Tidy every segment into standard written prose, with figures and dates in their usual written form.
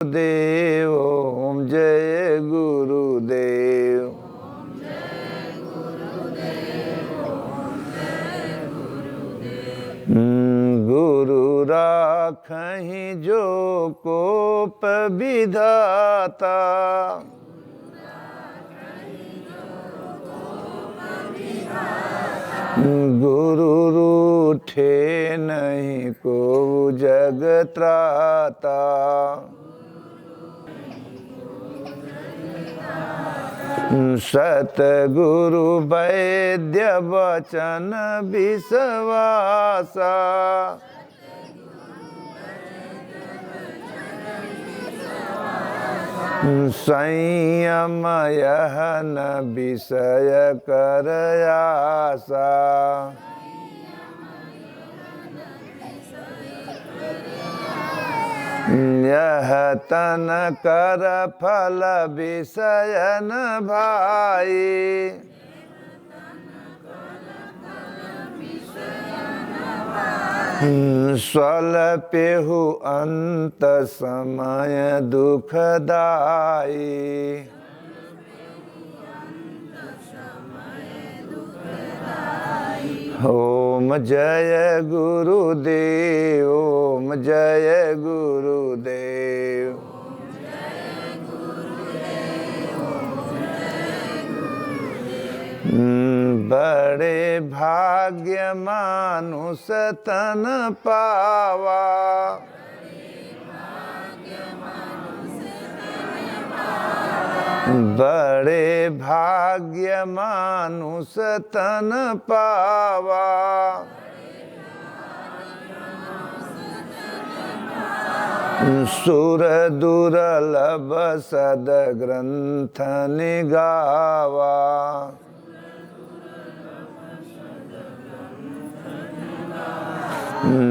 गुरुदेव ओम जय गुरुदेव। गुरु राखहि जो कोप विधाता, गुरु रूठे नहीं को जग त्राता। सतगुरु वैद्य वचन विश्वासा, संयम यह न विषय कर आसा। यह तन कर फल विषय न भाई, स्वल्पेहु अंत समय दुखदाई। ओम जय गुरुदेव ओम जय गुरुदेव। बड़े भाग्य मानुष तन पावा, बड़े भाग्य मानुष तन पावा। सुर दुर्लभ सद ग्रंथ निगावा,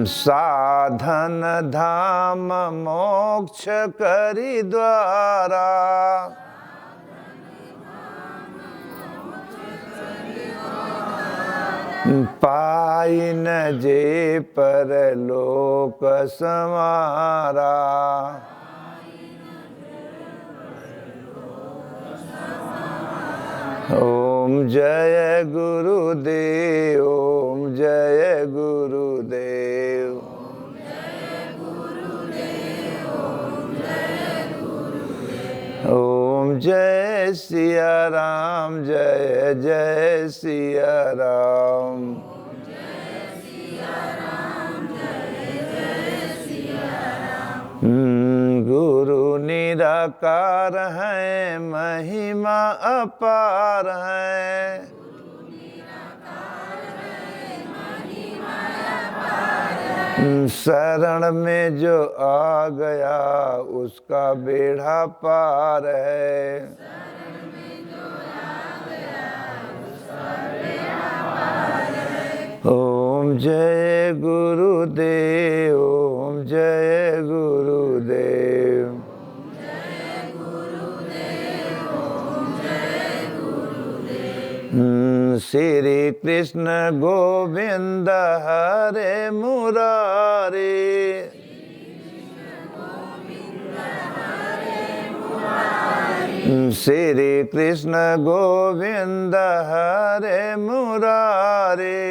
साधन धाम मोक्ष करि द्वारा। पाई न जे परलोक समारा। ओम जय गुरुदेव ओम जय गुरुदेव। ओम जय सिया राम जय जय सिया राम। गुरु निराकार है महिमा अपार है, शरण में जो आ गया उसका बेड़ा पार है। ओम जय गुरुदेव ओम जय गुरुदेव। श्री कृष्ण गोविंद हरे मुरारी, श्री कृष्ण गोविंद हरे मुरारी।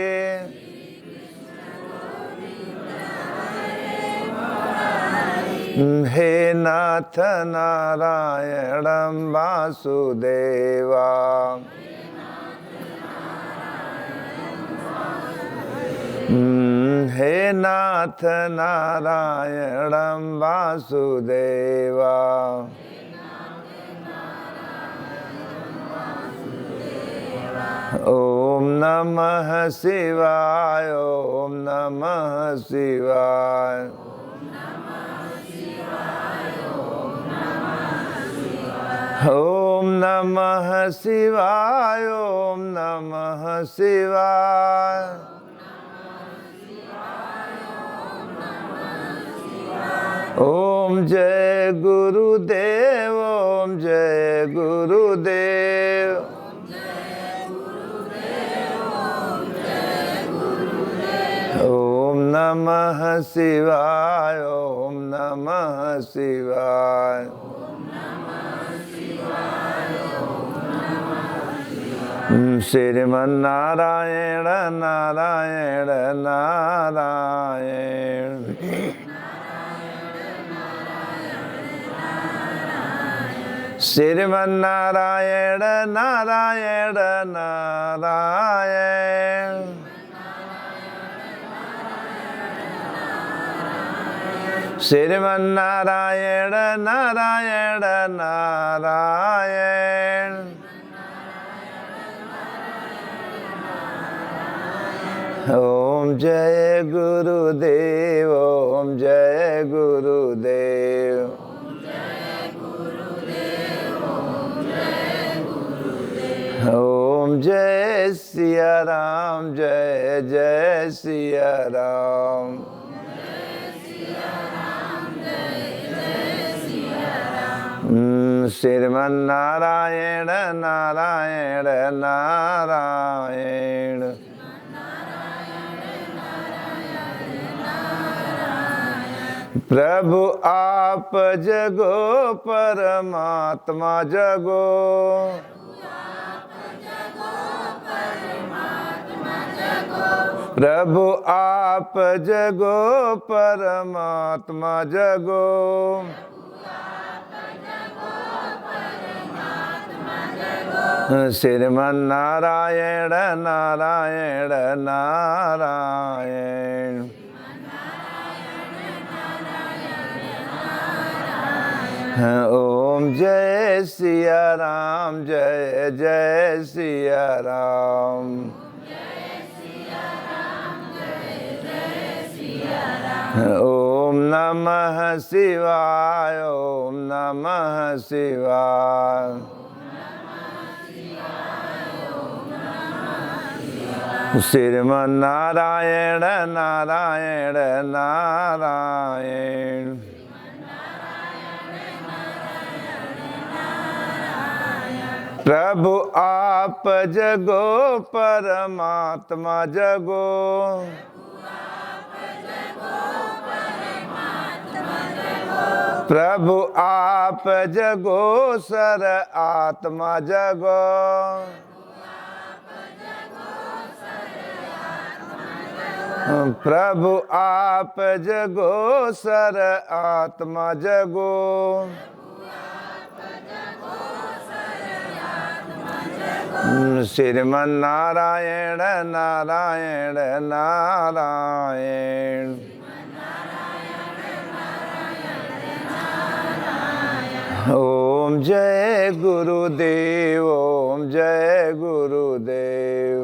हे नाथ नारायण वासुदेवा, हे नाथ नारायण वासुदेवा। ओम नमः शिवाय ओम नमः शिवाय। ओम नमः शिवाय ओम नमः शिवाय। ओम जय गुरुदेव ओम जय गुरुदेव। ओम नमः नमः शिवाय, ओम नमः शिवाय। श्रीमन्नारायण नारायण नारायण। श्रीमन्नारायण नारायण नारायण। श्रीमन्नारायण नारायण नारायण। ओम जय गुरुदेव, ओम जय गुरुदेव। ओम जय सिया राम, जय जय सिया राम। श्रीमन्नारायण नारायण नारायण। प्रभु आप जगो परमात्मा जगो। प्रभु आप जगो परमात्मा जगो। श्रीमन्नारायण नारायण नारायण। ओम जय सिया राम, जय जय सिया राम। ओम नमः शिवाय, ओम नमः शिवाय। श्रीमन्नारायण नारायण नारायण। प्रभु आप जगो परमात्मा जगो। प्रभु आप जगो सर आत्मा जगो। प्रभु आप जगो सर आत्मा जगो। श्रीमन्नारायण नारायण नारायण। ओम जय गुरुदेव, ओम जय गुरुदेव।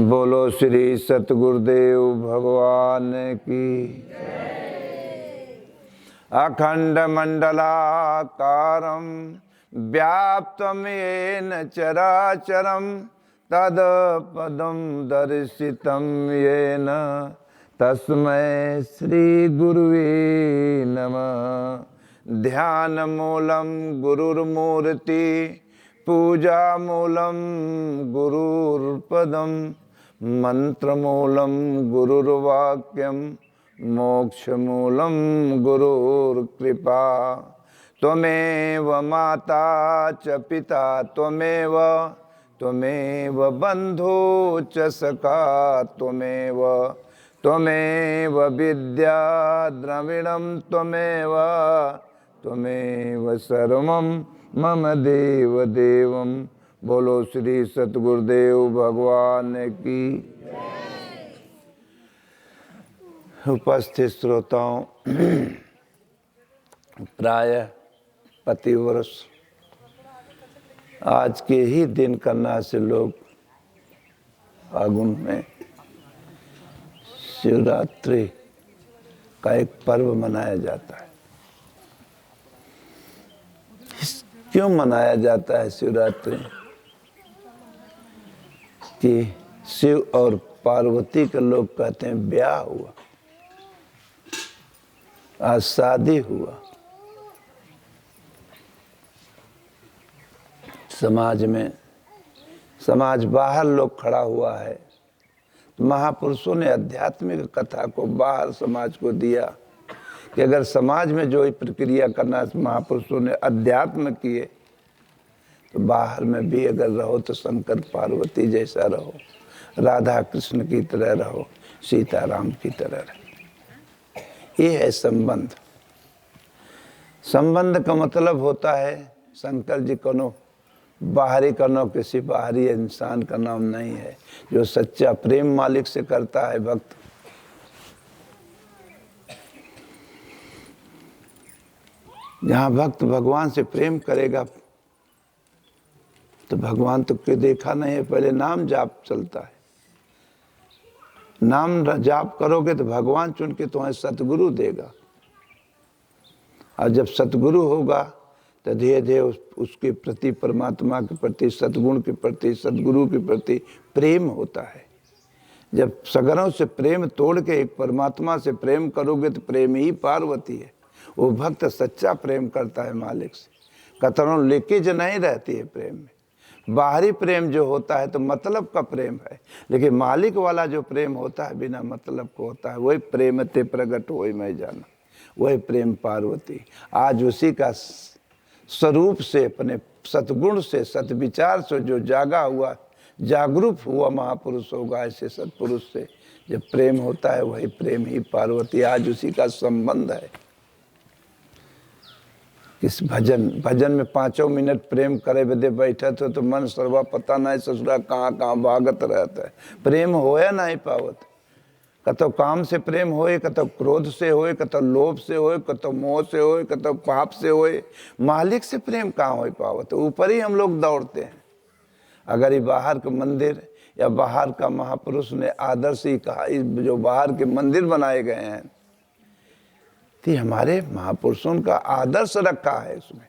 बोलो श्री सतगुरुदेव भगवान की। अखंड मंडलाकारं व्याप्तं येन चराचरं तत्पदं दर्शितं येन तस्मै श्री गुरुवे नमः। ध्यानमूलं गुरुर्मूर्ति, पूजामूलं गुरुर्पदं, मंत्रमूलं गुरुर्वाक्यं, मोक्षमूलं गुरुर्कृपा। त्वमेव माता च पिता त्वमेव, त्वमेव बन्धु च सखा त्वमेव, त्वमेव विद्या द्रविणं त्वमेव, त्वमेव सर्वं मम देव देवं। बोलो श्री सतगुरुदेव भगवान की। उपस्थित श्रोताओं, प्रायः प्रतिवर्ष आज के ही दिन करना से लोग फागुन में शिवरात्रि का एक पर्व मनाया जाता है। क्यों मनाया जाता है शिवरात्रि? कि शिव और पार्वती के लोग कहते हैं ब्याह हुआ, आज शादी हुआ। समाज में समाज बाहर लोग खड़ा हुआ है। तो महापुरुषों ने आध्यात्मिक कथा को बाहर समाज को दिया कि अगर समाज में जो प्रक्रिया करना महापुरुषों ने अध्यात्म किए, तो बाहर में भी अगर रहो तो शंकर पार्वती जैसा रहो, राधा कृष्ण की तरह रहो, सीता राम की तरह रहो। ये है संबंध। संबंध का मतलब होता है, शंकर जी कनो बाहरी कनो किसी बाहरी इंसान का नाम नहीं है। जो सच्चा प्रेम मालिक से करता है भक्त, जहाँ भक्त भगवान से प्रेम करेगा तो भगवान तो कोई देखा नहीं है, पहले नाम जाप चलता है। नाम जाप करोगे तो भगवान चुन के तुम्हें सतगुरु देगा, और जब सतगुरु होगा तो धीरे धीरे उसके प्रति, परमात्मा के प्रति, सतगुण के प्रति, सतगुरु के प्रति प्रेम होता है। जब सगरों से प्रेम तोड़ के एक परमात्मा से प्रेम करोगे तो प्रेम ही पार्वती है। वो भक्त सच्चा प्रेम करता है मालिक से, कतरों लीकेज नहीं रहती है प्रेम में। बाहरी प्रेम जो होता है तो मतलब का प्रेम है, लेकिन मालिक वाला जो प्रेम होता है बिना मतलब को होता है, वही प्रेम ते प्रगट होई मैं जाना, वही प्रेम पार्वती। आज उसी का स्वरूप से, अपने सतगुण से, सतविचार से जो जागा हुआ, जागरूक हुआ महापुरुष होगा, ऐसे सतपुरुष से जब प्रेम होता है वही प्रेम ही पार्वती। आज उसी का संबंध है। इस भजन में 5 मिनट प्रेम करे बदे बैठे थे तो मन सर्वा पता नहीं ससुरा कहाँ कहाँ भागत रहता है। प्रेम होया नहीं पावत। कतो काम से प्रेम होए, कतो क्रोध से होए, कतो लोभ से होए, कतो मोह से होए, कतो पाप से होए। मालिक से प्रेम कहाँ हो पावत। ऊपर ही हम लोग दौड़ते हैं। अगर ये बाहर का मंदिर या बाहर का महापुरुष ने आदर्श ही कहा, जो बाहर के मंदिर बनाए गए हैं, तो हमारे महापुरुषों का आदर्श रखा है उसमें।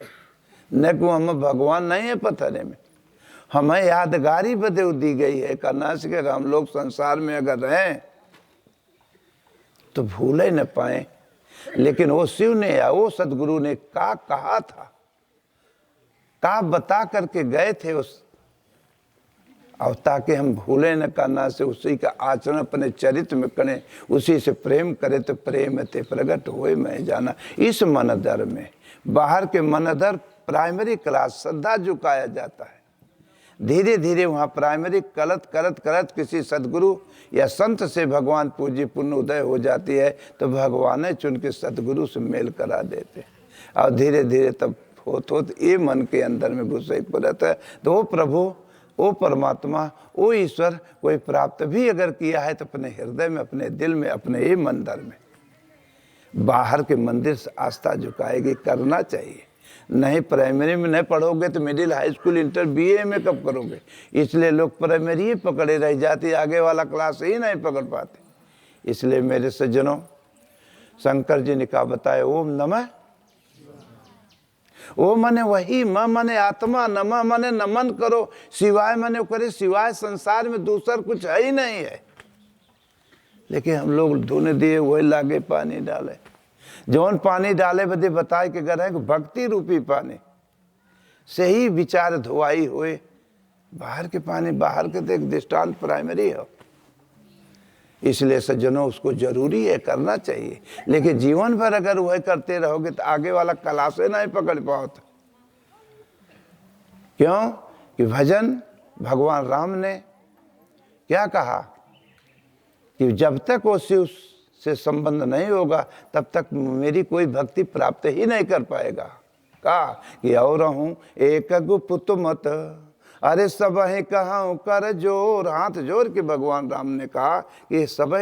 न को हमें भगवान नहीं है पथरे में, हमें यादगारी बदे दी गई है करना से कि हम लोग संसार में अगर रहें तो भूले न पाए। लेकिन वो शिव ने या वो सदगुरु ने का कहा था, का बता करके गए थे उस, और ताकि हम भूले न करना से उसी का आचरण अपने चरित्र में करें, उसी से प्रेम करें तो प्रेम ते प्रगट होए मैं जाना। इस मनदर में बाहर के मनदर प्राइमरी क्लास श्रद्धा झुकाया जाता है। धीरे धीरे वहाँ प्राइमरी करत किसी सदगुरु या संत से भगवान पूज्य पुण्य उदय हो जाती है, तो भगवान चुन के सदगुरु से मेल करा देते, और धीरे धीरे तब होत ये मन के अंदर में घुसे रहता है। तो वो प्रभु, वो परमात्मा, वो ईश्वर कोई प्राप्त भी अगर किया है तो अपने हृदय में, अपने दिल में, अपने ये मंदिर में, बाहर के मंदिर से आस्था झुकाएगी, करना चाहिए। नहीं प्राइमरी में नहीं पढ़ोगे तो middle, high school, inter, BA में कब करोगे। इसलिए लोग प्राइमरी ही पकड़े रह जाते, आगे वाला क्लास ही नहीं पकड़ पाते। इसलिए मेरे सज्जनों, शंकर जी ने कहा बताए ओम नमः, ओ मने वही, म मने आत्मा, नमः मने नमन करो, सिवाय मने करे, सिवाय संसार में दूसर कुछ है ही नहीं है। लेकिन हम लोग धुन दिए वही लागे पानी डाले, जौन पानी डाले बदे बताए कि अगर है भक्ति रूपी पानी से ही विचार धोआई होए। बाहर के पानी, बाहर के देख दृष्टांत प्राइमरी हो। इसलिए सज्जनों उसको जरूरी है, करना चाहिए। लेकिन जीवन भर अगर वह करते रहोगे तो आगे वाला क्लासे नहीं पकड़ पाओ। क्यों कि भजन भगवान राम ने क्या कहा कि जब तक वो शिव से संबंध नहीं होगा तब तक मेरी कोई भक्ति प्राप्त ही नहीं कर पाएगा। कहा कि और हूं एक गुप्त मत, अरे सब ही कहा कर जोर, हाथ जोड़ के भगवान राम ने कहा कि सब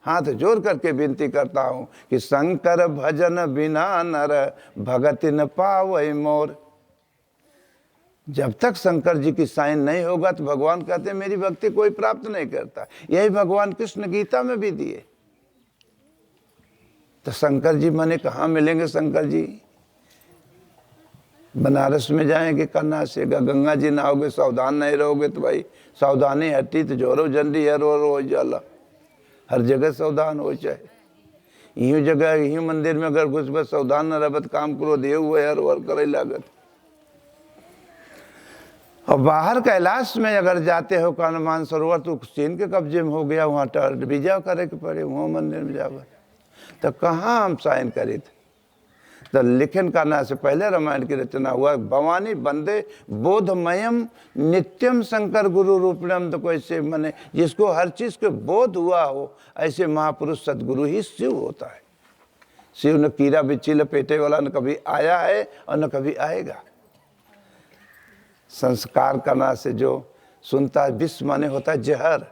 हाथ जोड़ करके विनती करता हूं कि शंकर भजन बिना नर भगति न पावै मोर। जब तक शंकर जी की साइन नहीं होगा तो भगवान कहते हैं मेरी भक्ति कोई प्राप्त नहीं करता। यही भगवान कृष्ण गीता में भी दिए। तो शंकर जी माने कहाँ मिलेंगे शंकर जी? बनारस में जाएंगे करना से, गंगा जी नहाओगे, सावधान नहीं रहोगे तो भाई सावधानी हटी तो जोरो जंडी हर हो जाला। हर जगह सावधान हो, चाहे यूं जगह यूं मंदिर में अगर घुस बस सावधान न रह काम करो दे हुए हर वर करे लागत। और बाहर कैलाश में अगर जाते हो हनुमान सरोवर तो चीन के कब्जे में हो गया, वहाँ वीजा करे के पड़े, वहाँ मंदिर में जावे, तो कहाँ हम साइन करे थे। तो लिखन करना से पहले रामायण की रचना हुआ। भवानी बंदे बोधमयम नित्यम शंकर गुरु रूपणम, तो कोई से मने जिसको हर चीज के बोध हुआ हो ऐसे महापुरुष सदगुरु ही शिव होता है। शिव न कीड़ा बिच्छी लपेटे वाला न कभी आया है और न कभी आएगा। संस्कार करना से जो सुनता है, विष माने होता है जहर,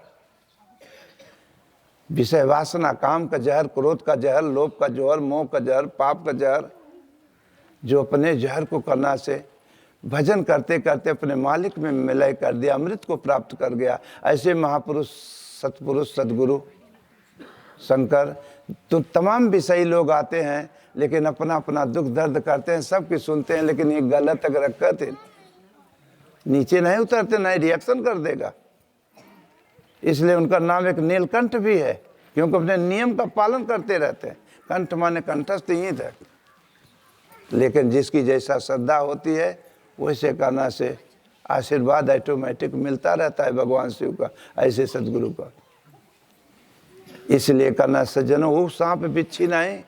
विषय वासना, काम का जहर, क्रोध का जहर, लोभ का जहर, मोह का जहर, पाप का जहर, जो अपने जहर को करना से भजन करते करते अपने मालिक में मिलय कर दिया, अमृत को प्राप्त कर गया। ऐसे महापुरुष सतपुरुष सदगुरु शंकर तो तमाम विषयी लोग आते हैं, लेकिन अपना अपना दुख दर्द करते हैं, सबकी सुनते हैं, लेकिन ये गलत अगर रखते नीचे नहीं उतरते, नहीं रिएक्शन कर देगा। इसलिए उनका नाम एक नीलकंठ भी है, क्योंकि अपने नियम का पालन करते रहते हैं। कंठ माने कंठस्थ ही तक, लेकिन जिसकी जैसा श्रद्धा होती है वैसे करना से आशीर्वाद ऑटोमेटिक मिलता रहता है भगवान शिव का, ऐसे सदगुरु का। इसलिए करना सज्जनों, वो सांप बिच्छी नहीं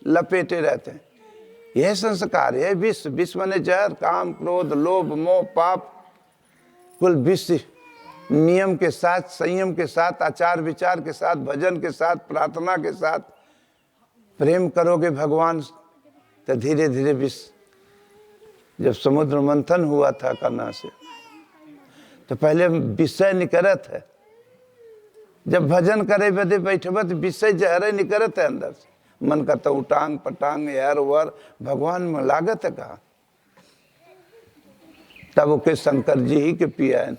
लपेटे रहते हैं। यह संस्कार है विष, विष माने जहर, काम क्रोध लोभ मोह पाप, कुल विष नियम के साथ, संयम के साथ, आचार विचार के साथ, भजन के साथ, प्रार्थना के साथ प्रेम करोगे भगवान, तो धीरे धीरे विष। जब समुद्र मंथन हुआ था करना से, तो पहले विषय निकलत है। जब भजन करे बदे बैठबत विषय जहर निकलत है अंदर से, मन का तो उटांग पटांग यार वर भगवान में लागत है कहा। तब ओके शंकर जी ही के पिया है,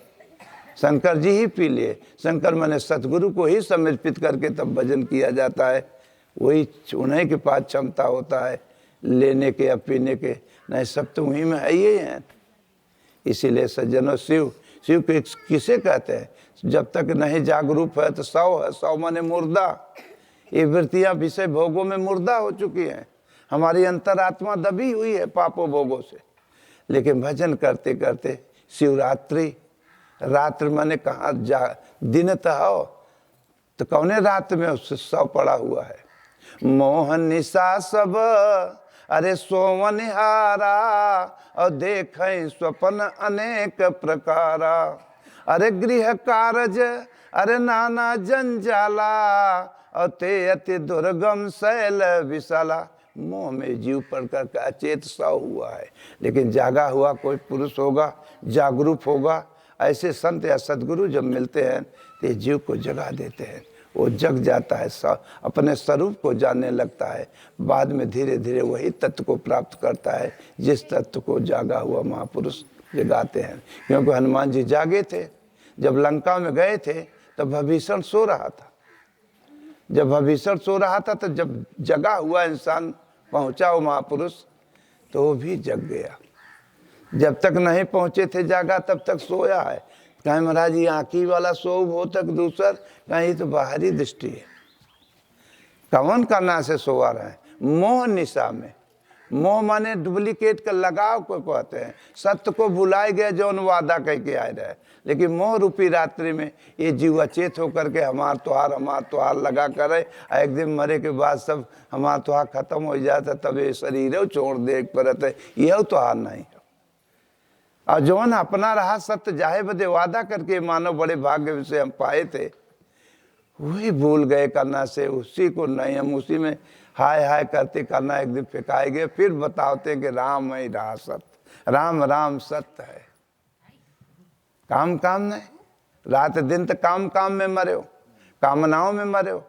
शंकर जी ही पी लिए। शंकर माने सतगुरु को ही समर्पित करके तब भजन किया जाता है। वही उन्हीं के पास क्षमता होता है लेने के या पीने के, नहीं सब तो वहीं में है ही है। इसीलिए सज्जनों, शिव शिव के किसे कहते हैं? जब तक नहीं जागरूक है तो सौ है, सौ माने मुर्दा। ये वृत्तियां विषय भोगों में मुर्दा हो चुकी हैं, हमारी अंतरात्मा दबी हुई है पापों भोगों से। लेकिन भजन करते करते शिवरात्रि, रात्र माने कहाँ दिन तो हो, तो कौने रात में उससे सौ पड़ा हुआ है। मोहन निशा सब अरे सोवनिहारा, और देखें स्वप्न अनेक प्रकारा। अरे गृह कारज अरे नाना जंजाला, और ते अति दुर्गम शैल विशाला। मोह में जीव पड़ कर अचेत सा हुआ है, लेकिन जागा हुआ कोई पुरुष होगा, जागरूक होगा। ऐसे संत या सदगुरु जब मिलते हैं तो ये जीव को जगा देते हैं, वो जग जाता है, अपने स्वरूप को जानने लगता है। बाद में धीरे धीरे वही तत्व को प्राप्त करता है जिस तत्व को जागा हुआ महापुरुष जगाते हैं। क्योंकि हनुमान जी जागे थे, जब लंका में गए थे तब भीभीषण सो रहा था। जब भीभीषण सो रहा था तो जब जगा हुआ इंसान पहुंचा वो महापुरुष, तो वो भी जग गया। जब तक नहीं पहुंचे थे जागा तब तक सोया है। कहीं महाराज ये आँखी वाला सोव हो तक दूसर, कहीं तो बाहरी दृष्टि है। कवन करना से सोवा रहे? मोह निशा में। मोह माने डुप्लीकेट का लगाव को कहते हैं। सत्य को भुलाए गए जौन वादा कह के आए रहे, लेकिन मोह रूपी रात्रि में ये जीव अचेत होकर के हमार त्योहार लगा करे। एक दिन मरे के बाद सब हमार त्योहार खत्म हो जाता, तब ये शरीर छोड़ दे पड़ता है, यह त्योहार नहीं है। और जौन अपना रहा सत्य जाहे बदे वादा करके मानव बड़े भाग्य से हम पाए थे, वही भूल गए करना से। उसी को नहीं, हम उसी में हाय हाय करते करना एक दिन फेंकाए गए। फिर बताते कि राम ही रहा सत्य, राम राम सत्य है। काम काम नहीं, रात दिन तो काम काम में मरे हो, कामनाओं में मरे हो।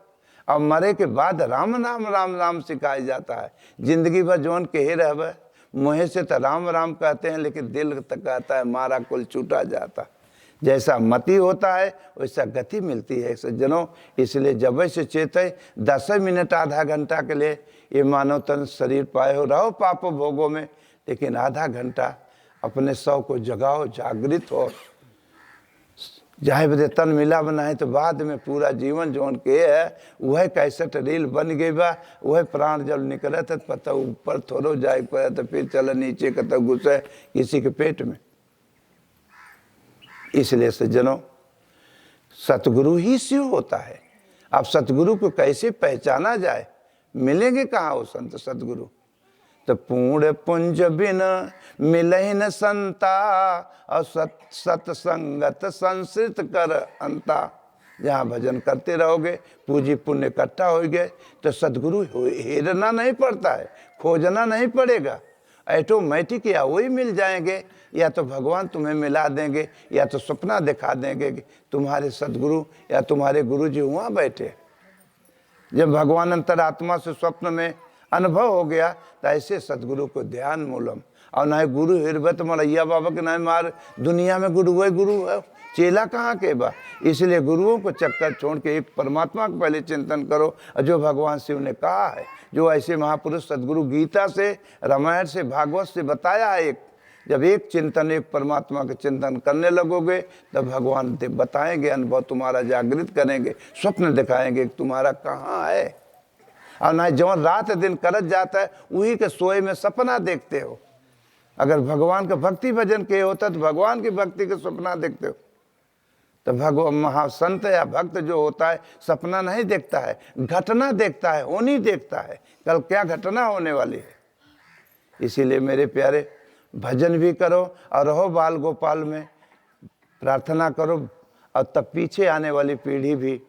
और मरे के बाद राम राम राम राम सिखाया जाता है। जिंदगी भर जौन कहे रह मुँह से तो राम राम कहते हैं, लेकिन दिल तक कहता है मारा कुल छूटा जाता। जैसा मति होता है वैसा गति मिलती है सज्जनों। इसलिए जब से चेते 10 मिनट आधा घंटा के लिए ये मानव तन शरीर पाए हो, रहो पाप भोगों में, लेकिन आधा घंटा अपने सौ को जगाओ, जागृत हो। जाहे बदे तन मिला बनाए तो बाद में पूरा जीवन जौन के है वह कैसेट रील बन गई बा। वह प्राण जब निकले तो पता ऊपर थोड़ो जाए पड़े, तो फिर चल नीचे कत घुसे किसी के पेट में। इसलिए सज्जनों, सतगुरु ही शिव होता है। अब सतगुरु को कैसे पहचाना जाए, मिलेंगे कहाँ वो संत सतगुरु? तो पूर्ण पुंज बिन मिलहि न संता, और सत्संगत संस्कृत कर अंता। जहाँ भजन करते रहोगे, पूजी पुण्य इकट्ठा हो गए, तो सदगुरु हेरना नहीं पड़ता है, खोजना नहीं पड़ेगा। ऑटोमेटिक या वही मिल जाएंगे, या तो भगवान तुम्हें मिला देंगे, या तो सपना दिखा देंगे कि तुम्हारे सदगुरु या तुम्हारे गुरु जी वहाँ बैठे। जब भगवान अंतरात्मा से स्वप्न में अनुभव हो गया, तो ऐसे सदगुरु को ध्यान मूलम। और ना गुरु हिरबत मलैया बाबा के ना मार, दुनिया में गुरु वही गुरु है, चेला कहाँ के बा। इसलिए गुरुओं को चक्कर छोड़ के एक परमात्मा का पहले चिंतन करो, जो भगवान शिव ने कहा है, जो ऐसे महापुरुष सदगुरु गीता से, रामायण से, भागवत से बताया है। एक जब एक चिंतन, एक परमात्मा का चिंतन करने लगोगे, तब भगवान बताएंगे, अनुभव तुम्हारा जागृत करेंगे, स्वप्न दिखाएंगे तुम्हारा कहाँ है। और ना जो रात दिन करत जाता है, वही के सोए में सपना देखते हो। अगर भगवान का भक्ति भजन के होता तो भगवान की भक्ति के सपना देखते हो। तो भगवान महासंत या भक्त जो होता है, सपना नहीं देखता है, घटना देखता है, होनी देखता है, कल क्या घटना होने वाली है। इसीलिए मेरे प्यारे, भजन भी करो और रहो बाल गोपाल में, प्रार्थना करो, और तब पीछे आने वाली पीढ़ी भी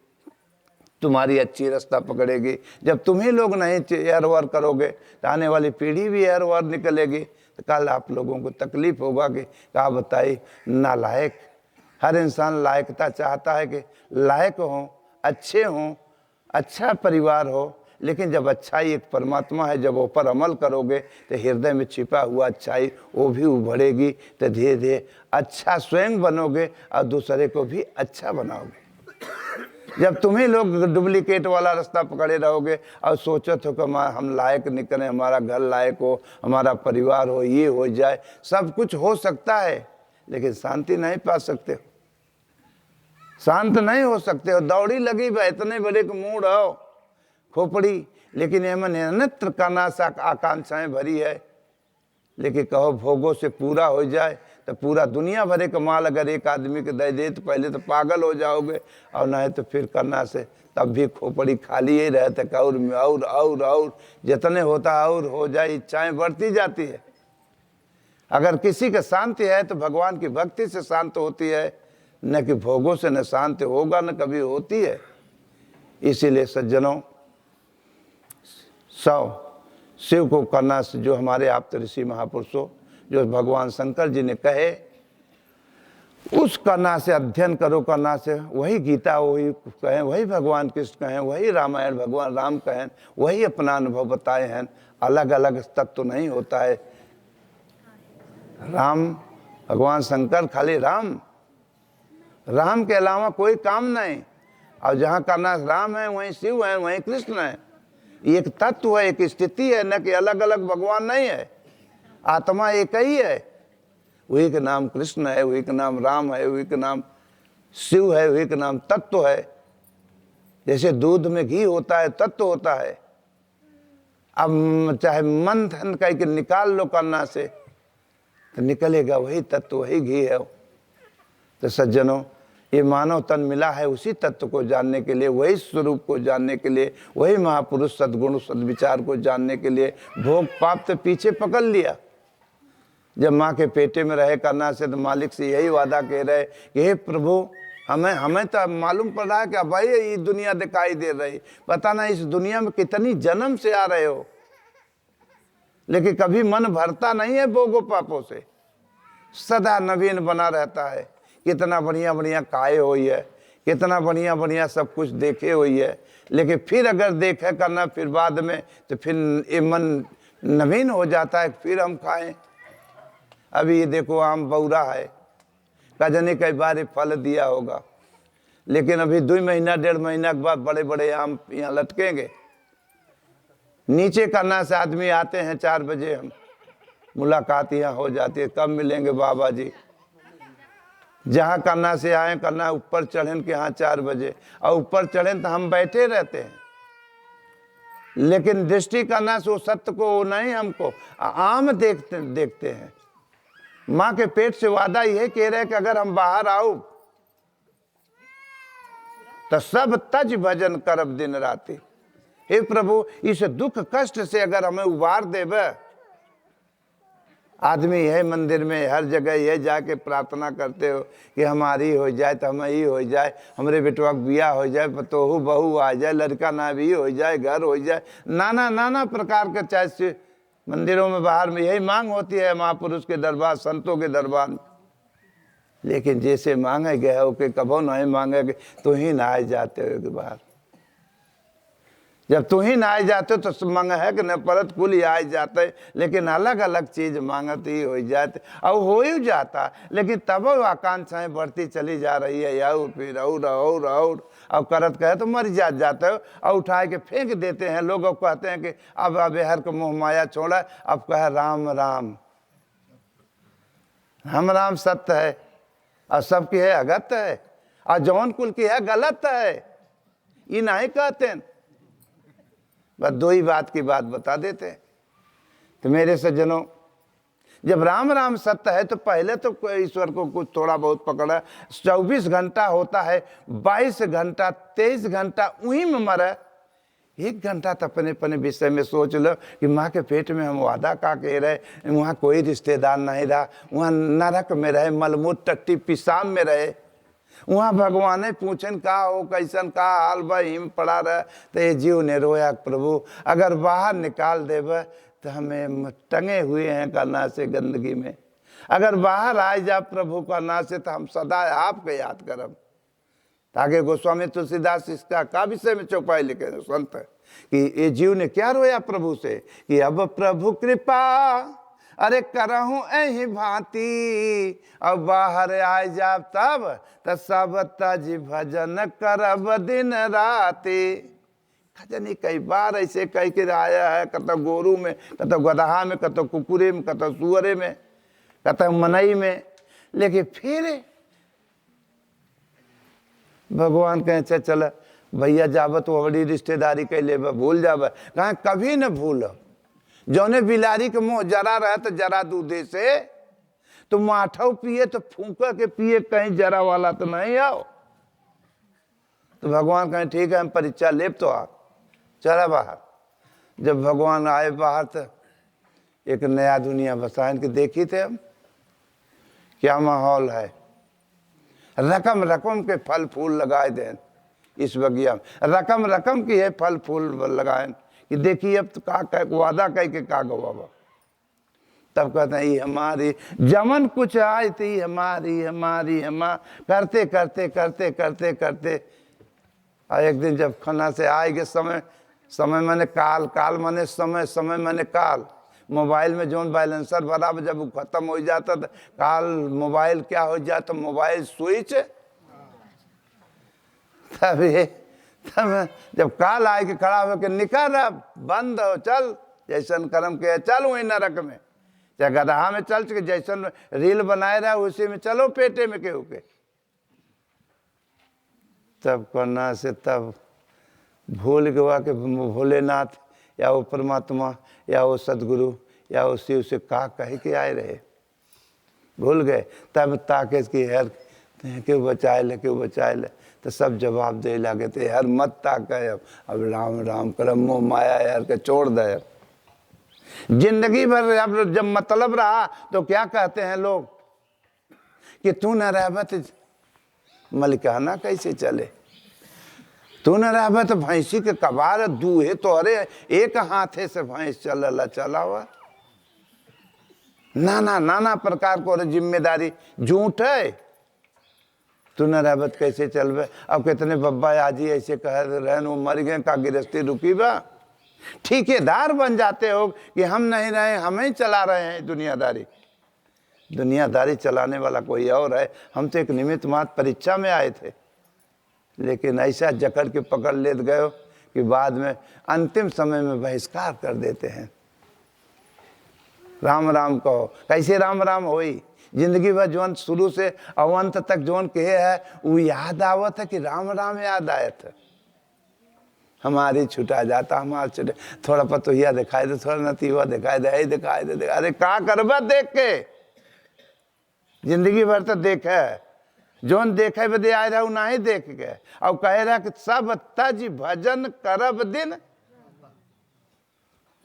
तुम्हारी अच्छी रास्ता पकड़ेगी। जब तुम ही लोग नहीं एयर वार करोगे, तो आने वाली पीढ़ी भी एयर वार निकलेगी। तो कल आप लोगों को तकलीफ होगा कि क्या बताई, नालायक। हर इंसान लायकता चाहता है कि लायक हो, अच्छे हों, अच्छा परिवार हो। लेकिन जब अच्छाई एक परमात्मा है, जब ऊपर अमल करोगे, तो हृदय में छिपा हुआ अच्छाई वो भी उभरेगी। तो धीरे धीरे अच्छा स्वयं बनोगे और दूसरे को भी अच्छा बनाओगे। जब तुम्ही लोग डुप्लीकेट वाला रास्ता पकड़े रहोगे और सोचो तो कि हम लायक निकले, हमारा घर लायक हो, हमारा परिवार हो, ये हो जाए, सब कुछ हो सकता है, लेकिन शांति नहीं पा सकते हो, शांत नहीं हो सकते हो। दौड़ी लगी भाई, इतने बड़े को मूड हो खोपड़ी, लेकिन ये मन अन्यत्र करना सा आकांक्षाएं भरी है। लेकिन कहो भोगों से पूरा हो जाए, तो पूरा दुनिया भरे का माल अगर एक आदमी को दे दे, तो पहले तो पागल हो जाओगे, और नहीं तो फिर करना से तब भी खोपड़ी खाली ही रहते। और जितने होता और हो जाए, इच्छाएं बढ़ती जाती है। अगर किसी का शांति है तो भगवान की भक्ति से शांत होती है, न कि भोगों से। न शांत होगा न कभी होती है। इसीलिए सज्जनों, शिव को करना से, जो हमारे आप्त ऋषि महापुरुषों, जो भगवान शंकर जी ने कहे, उस करना से अध्ययन करो। करना से वही गीता वही कहें, वही भगवान कृष्ण कहें, वही रामायण भगवान राम कहें, वही अपना अनुभव बताए हैं। अलग अलग तत्व नहीं होता है। राम भगवान शंकर खाली राम, राम के अलावा कोई काम नहीं। और जहाँ करना राम है, वहीं शिव है, वहीं कृष्ण है। एक तत्व है, एक स्थिति है, न कि अलग अलग भगवान नहीं है। आत्मा एक ही है। वही का नाम कृष्ण है, वही का नाम राम है, वही का नाम शिव है, वही का नाम तत्व है। जैसे दूध में घी होता है, तत्व होता है। अब चाहे मन धन कह के निकाल लो करना से, तो निकलेगा वही तत्व, वही घी है। तो सज्जनों, ये मानव तन मिला है उसी तत्व को जानने के लिए, वही स्वरूप को जानने के लिए, वही महापुरुष सद्गुण सद्विचार को जानने के लिए। भोग पाप तो पीछे पकड़ लिया। जब माँ के पेटे में रहे करना से, तो मालिक से यही वादा कह रहे कि हे प्रभु, हमें तो मालूम पड़ रहा है कि भाई ये दुनिया दिखाई दे रही, पता ना इस दुनिया में कितनी जन्म से आ रहे हो, लेकिन कभी मन भरता नहीं है भोगों पापों से, सदा नवीन बना रहता है। कितना बढ़िया बढ़िया खाए हुई है, कितना बढ़िया बढ़िया सब कुछ देखे हुई है, लेकिन फिर अगर देखे करना फिर बाद में, तो फिर ये मन नवीन हो जाता है, फिर हम खाएं। अभी ये देखो आम बौरा है, कजने कई बार फल दिया होगा, लेकिन अभी 2 महीना 1.5 महीना के बाद बड़े बड़े आम यहाँ लटकेंगे। नीचे करना से आदमी आते हैं 4 बजे, हम मुलाकात यहाँ हो जाती है, कब मिलेंगे बाबा जी। जहाँ करना से आए, करना ऊपर चढ़ें के यहाँ 4 बजे, और ऊपर चढ़ें तो हम बैठे रहते हैं, लेकिन दृष्टि करना से वो सत्य को नहीं, हमको आम देखते हैं। माँ के पेट से वादा यह कह रहे कि अगर हम बाहर आओ तो सब तज भजन करब दिन राति। हे प्रभु, इस दुख कष्ट से अगर हमें उबार देवे। आदमी है मंदिर में हर जगह यह जाके प्रार्थना करते हो कि हमारी हो जाए तो हमें ही हो जाए, हमारे बेटवा बिया हो जाए, पतोहू बहू आ जाए, लड़का ना भी हो जाए, घर हो जाए, नाना नाना प्रकार के चाहे मंदिरों में बाहर में यही मांग होती है महापुरुष के दरबार, संतों के दरबार में। लेकिन जैसे मांगे गए हो कि कभो नहीं मांगे तो ही नहाए जाते हो कि बाहर। जब तू ही नहाए जाते हो तो मांग है कि न परत कुल ही आए जाते, लेकिन अलग अलग चीज मांगत ही हो जाते और हो ही जाता। लेकिन तब आकांक्षाएं बढ़ती चली जा रही है, और फिर और करत कहे तो मर जाते हो और उठा के फेंक देते हैं लोग। और कहते हैं कि अब हर को मोह माया छोड़ा, अब कहे राम राम। हम राम सत्य है और सबकी है अगत है, और जौन कुल की है गलत है, ये नहीं कहते हैं। बस दो ही बात की बात बता देते हैं। तो मेरे सज्जनों, जब राम राम सत्य है तो पहले तो ईश्वर को कुछ थोड़ा बहुत पकड़ा। 24 घंटा होता है, 22 घंटा 23 घंटा वहीं में मरे। 1 घंटा तो अपने अपने विषय में सोच लो कि माँ के पेट में हम वादा का कह रहे, वहाँ कोई रिश्तेदार नहीं रहा, वहाँ नरक में रहे, मलमूत टट्टी पिशाब में रहे। वहाँ भगवान पूछन का हो कैसन का हाल बा, हिम पड़ा रहे। तो ये जीव ने रोया प्रभु अगर बाहर निकाल देवे तो हमें टंगे हुए हैं करना से गंदगी में, अगर बाहर आए जा प्रभु करना से तो हम सदा आपको याद करब। ताकि गोस्वामी तुलसीदास इसका का विषय में चौपाई लिखे संत कि ये जीव ने क्या रोया प्रभु से कि अब प्रभु कृपा अरे करहूं ऐही भांति, अब बाहर आए जा तब त सब तज भजन करब दिन राति। खजनी कई बार ऐसे कह के आया है, कतो गोरू में, कतो गदहा में, कतो कुकुरे में, कतो सुअरे में, कतो मनई में। लेकिन फिर भगवान कहे चल भैया जाब तो बड़ी रिश्तेदारी कह ले, भूल जाब। कहा कभी न भूल, जौने बिलारी के मुंह जरा रहे तो जरा दूधे से, तो माठौ पिए तो फूंका के पिए, कहीं जरा वाला तो नहीं आओ। तो भगवान कहें ठीक है हम परीक्षा ले तो आप चला बाहर। जब भगवान आए बाहर तो एक नया दुनिया बसाइन के देखी थे हम, क्या माहौल है। रकम रकम के फल फूल लगाए दें इस बगिया में, रकम रकम की है फल फूल लगाए कि देखिए अब तो का वादा कह के का गवाबा। तब कहते हैं ये हमारी जमन कुछ आए थी हमारी हमारी करते करते करते करते करते और एक दिन जब खाना से आएगे समय, समय मैंने काल, काल मैंने समय, समय मैंने काल। मोबाइल में जोन बैलेंसर भरा जब वो खत्म हो जाता था, काल मोबाइल क्या हो जाता, मोबाइल स्विच। तब जब काल आए के खड़ा होकर निकल रहा बंद हो, चल जैसन कर्म के चल वही नरक में, चाहे गदहा में चल के जैसन रील बनाए रहा उसी में चलो पेटे में केहू के। तब करना से तब भूल गवा के भोलेनाथ या वो परमात्मा या वो सदगुरु या वो शिव से का कह के आए रहे, भूल गए। तब ताके कि यार क्यों बचाए ले, क्यों बचाए ले, तो सब जवाब दे लगे थे यार मत ताके, अब राम राम करम मोह माया यार के छोड़ दे। जिंदगी भर अब जब मतलब रहा तो क्या कहते हैं लोग कि तू न रहबत मलिकाना कैसे चले, तू न रहबत भैंसी के कबार दूहे तो अरे एक हाथे से भैंस चलावा। नाना नाना प्रकार को जिम्मेदारी झूठ है, तू न रहबत कैसे चलबे। अब कितने बब्बा आजी ऐसे कह रहे वो मर गए का गिरस्ती रुकी बा। ठेकेदार बन जाते हो कि हम नहीं रहे, हम ही चला रहे हैं दुनियादारी। दुनियादारी चलाने वाला कोई और है, हम तो एक निमित्त मात्र परीक्षा में आए थे। लेकिन ऐसा जकड़ के पकड़ ले गए हो कि बाद में अंतिम समय में बहिष्कार कर देते हैं। राम राम कहो, कैसे राम राम होई। जिंदगी भर जोन शुरू से अवंत तक जोन कहे है वो याद आवत है कि राम राम याद आया था। हमारी छुटा जाता, हमारा छुटा, थोड़ा पतोहिया दिखाई दे, थोड़ा नतीवा दिखाई दे, दिखाई दे, अरे का करबा देख के। जिंदगी भर तो देखे है, जोन देखे बदे आए रहा ना ही देख के, और कह रहा कि सब तज भजन करब दिन।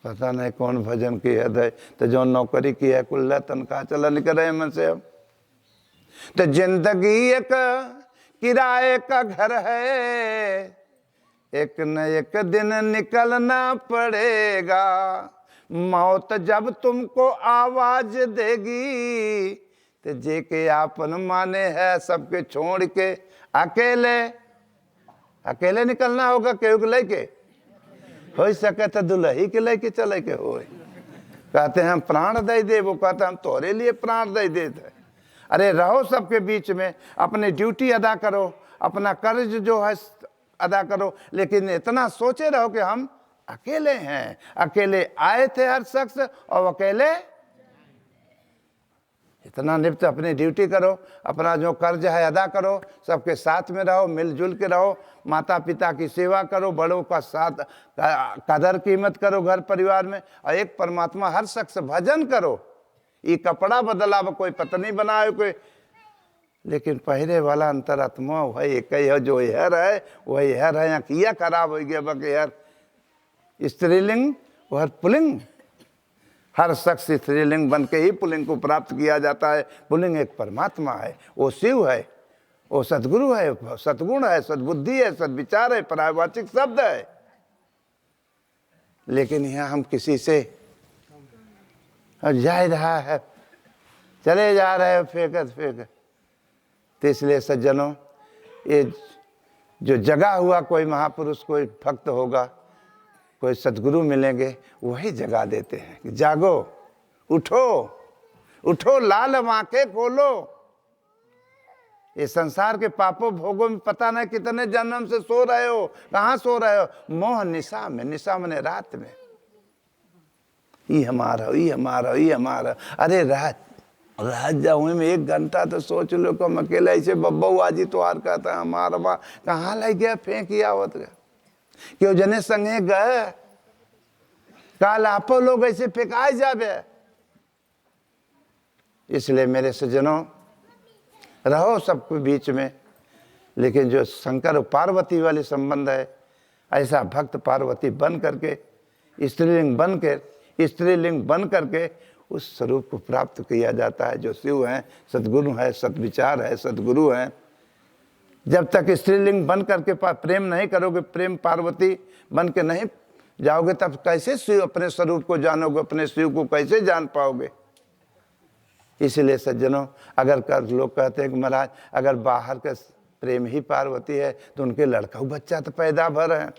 पता नहीं कौन भजन की हद है, तो जो नौकरी की है कुल्ला तनख्वाह चला निकल रहे मन से। अब तो जिंदगी एक किराए का घर है, एक न एक दिन निकलना पड़ेगा। मौत जब तुमको आवाज देगी, तो जे के आपन माने है सबके छोड़ के अकेले अकेले निकलना होगा। केहू के लेके हो सके तो दुल्ही के लेके चले के हो। कहते हैं हम प्राण दे दे, वो कहते हम तोरे लिए प्राण दे देते। अरे रहो सबके बीच में, अपनी ड्यूटी अदा करो, अपना कर्ज जो है अदा करो, लेकिन इतना सोचे रहो कि हम अकेले हैं। अकेले आए थे हर शख्स और अकेले, इतना निप्त अपनी ड्यूटी करो, अपना जो कर्ज है अदा करो, सबके साथ में रहो, मिलजुल के रहो, माता पिता की सेवा करो, बड़ों का साथ कदर कीमत करो घर परिवार में, और एक परमात्मा हर शख्स भजन करो। ये कपड़ा बदला कोई पत्नी बनाए कोई, लेकिन पहले वाला अंतरात्मा वही एक ही है। जो हेर है वही हेर है। यहाँ किया खराब हो गया बाकी यार, स्त्रीलिंग वह पुलिंग, हर शख्स स्त्रीलिंग बन के ही पुलिंग को प्राप्त किया जाता है। पुलिंग एक परमात्मा है, वो शिव है, वो सदगुरु है, सदगुण है, सद्बुद्धि है, सद्विचार है, पर्यायवाचिक शब्द है। लेकिन यहाँ हम किसी से जा रहा है, चले जा रहे हैं फेंकत फेंक। तो इसलिए सज्जनों, ये जो जगा हुआ कोई महापुरुष, कोई भक्त होगा, कोई सदगुरु मिलेंगे, वही जगा देते हैं कि जागो, उठो उठो, लाल आंखें खोलो। ये संसार के पापों भोगों में पता नहीं कितने जन्म से सो रहे हो। कहाँ सो रहे हो? मोह निशा में। निशा मने रात में। ये हमारा, ये हमारा, ये हमारा। अरे रात जाऊँ में 1 घंटा तो सोच लो, कम अकेला ऐसे बब्बू आजी तो आर कहता है हमारा बा कहाँ लग गया, फेंक आवत गया। क्यों जने संगे गए, काल आपो लोग ऐसे फेंकाए जाबे। इसलिए मेरे सज्जनों, रहो सबके बीच में, लेकिन जो शंकर और पार्वती वाले संबंध है, ऐसा भक्त पार्वती बन करके, स्त्रीलिंग बन करके उस स्वरूप को प्राप्त किया जाता है जो शिव है, सद्गुरु है, सद्विचार है, सद्गुरु है। जब तक स्त्रीलिंग बन करके प्रेम नहीं करोगे, प्रेम पार्वती बन के नहीं जाओगे, तब कैसे शिव अपने स्वरूप को जानोगे, अपने शिव को कैसे जान पाओगे। इसलिए सज्जनों, अगर लोग कहते हैं कि महाराज अगर बाहर का प्रेम ही पार्वती है तो उनके लड़का बच्चा तो पैदा भर है,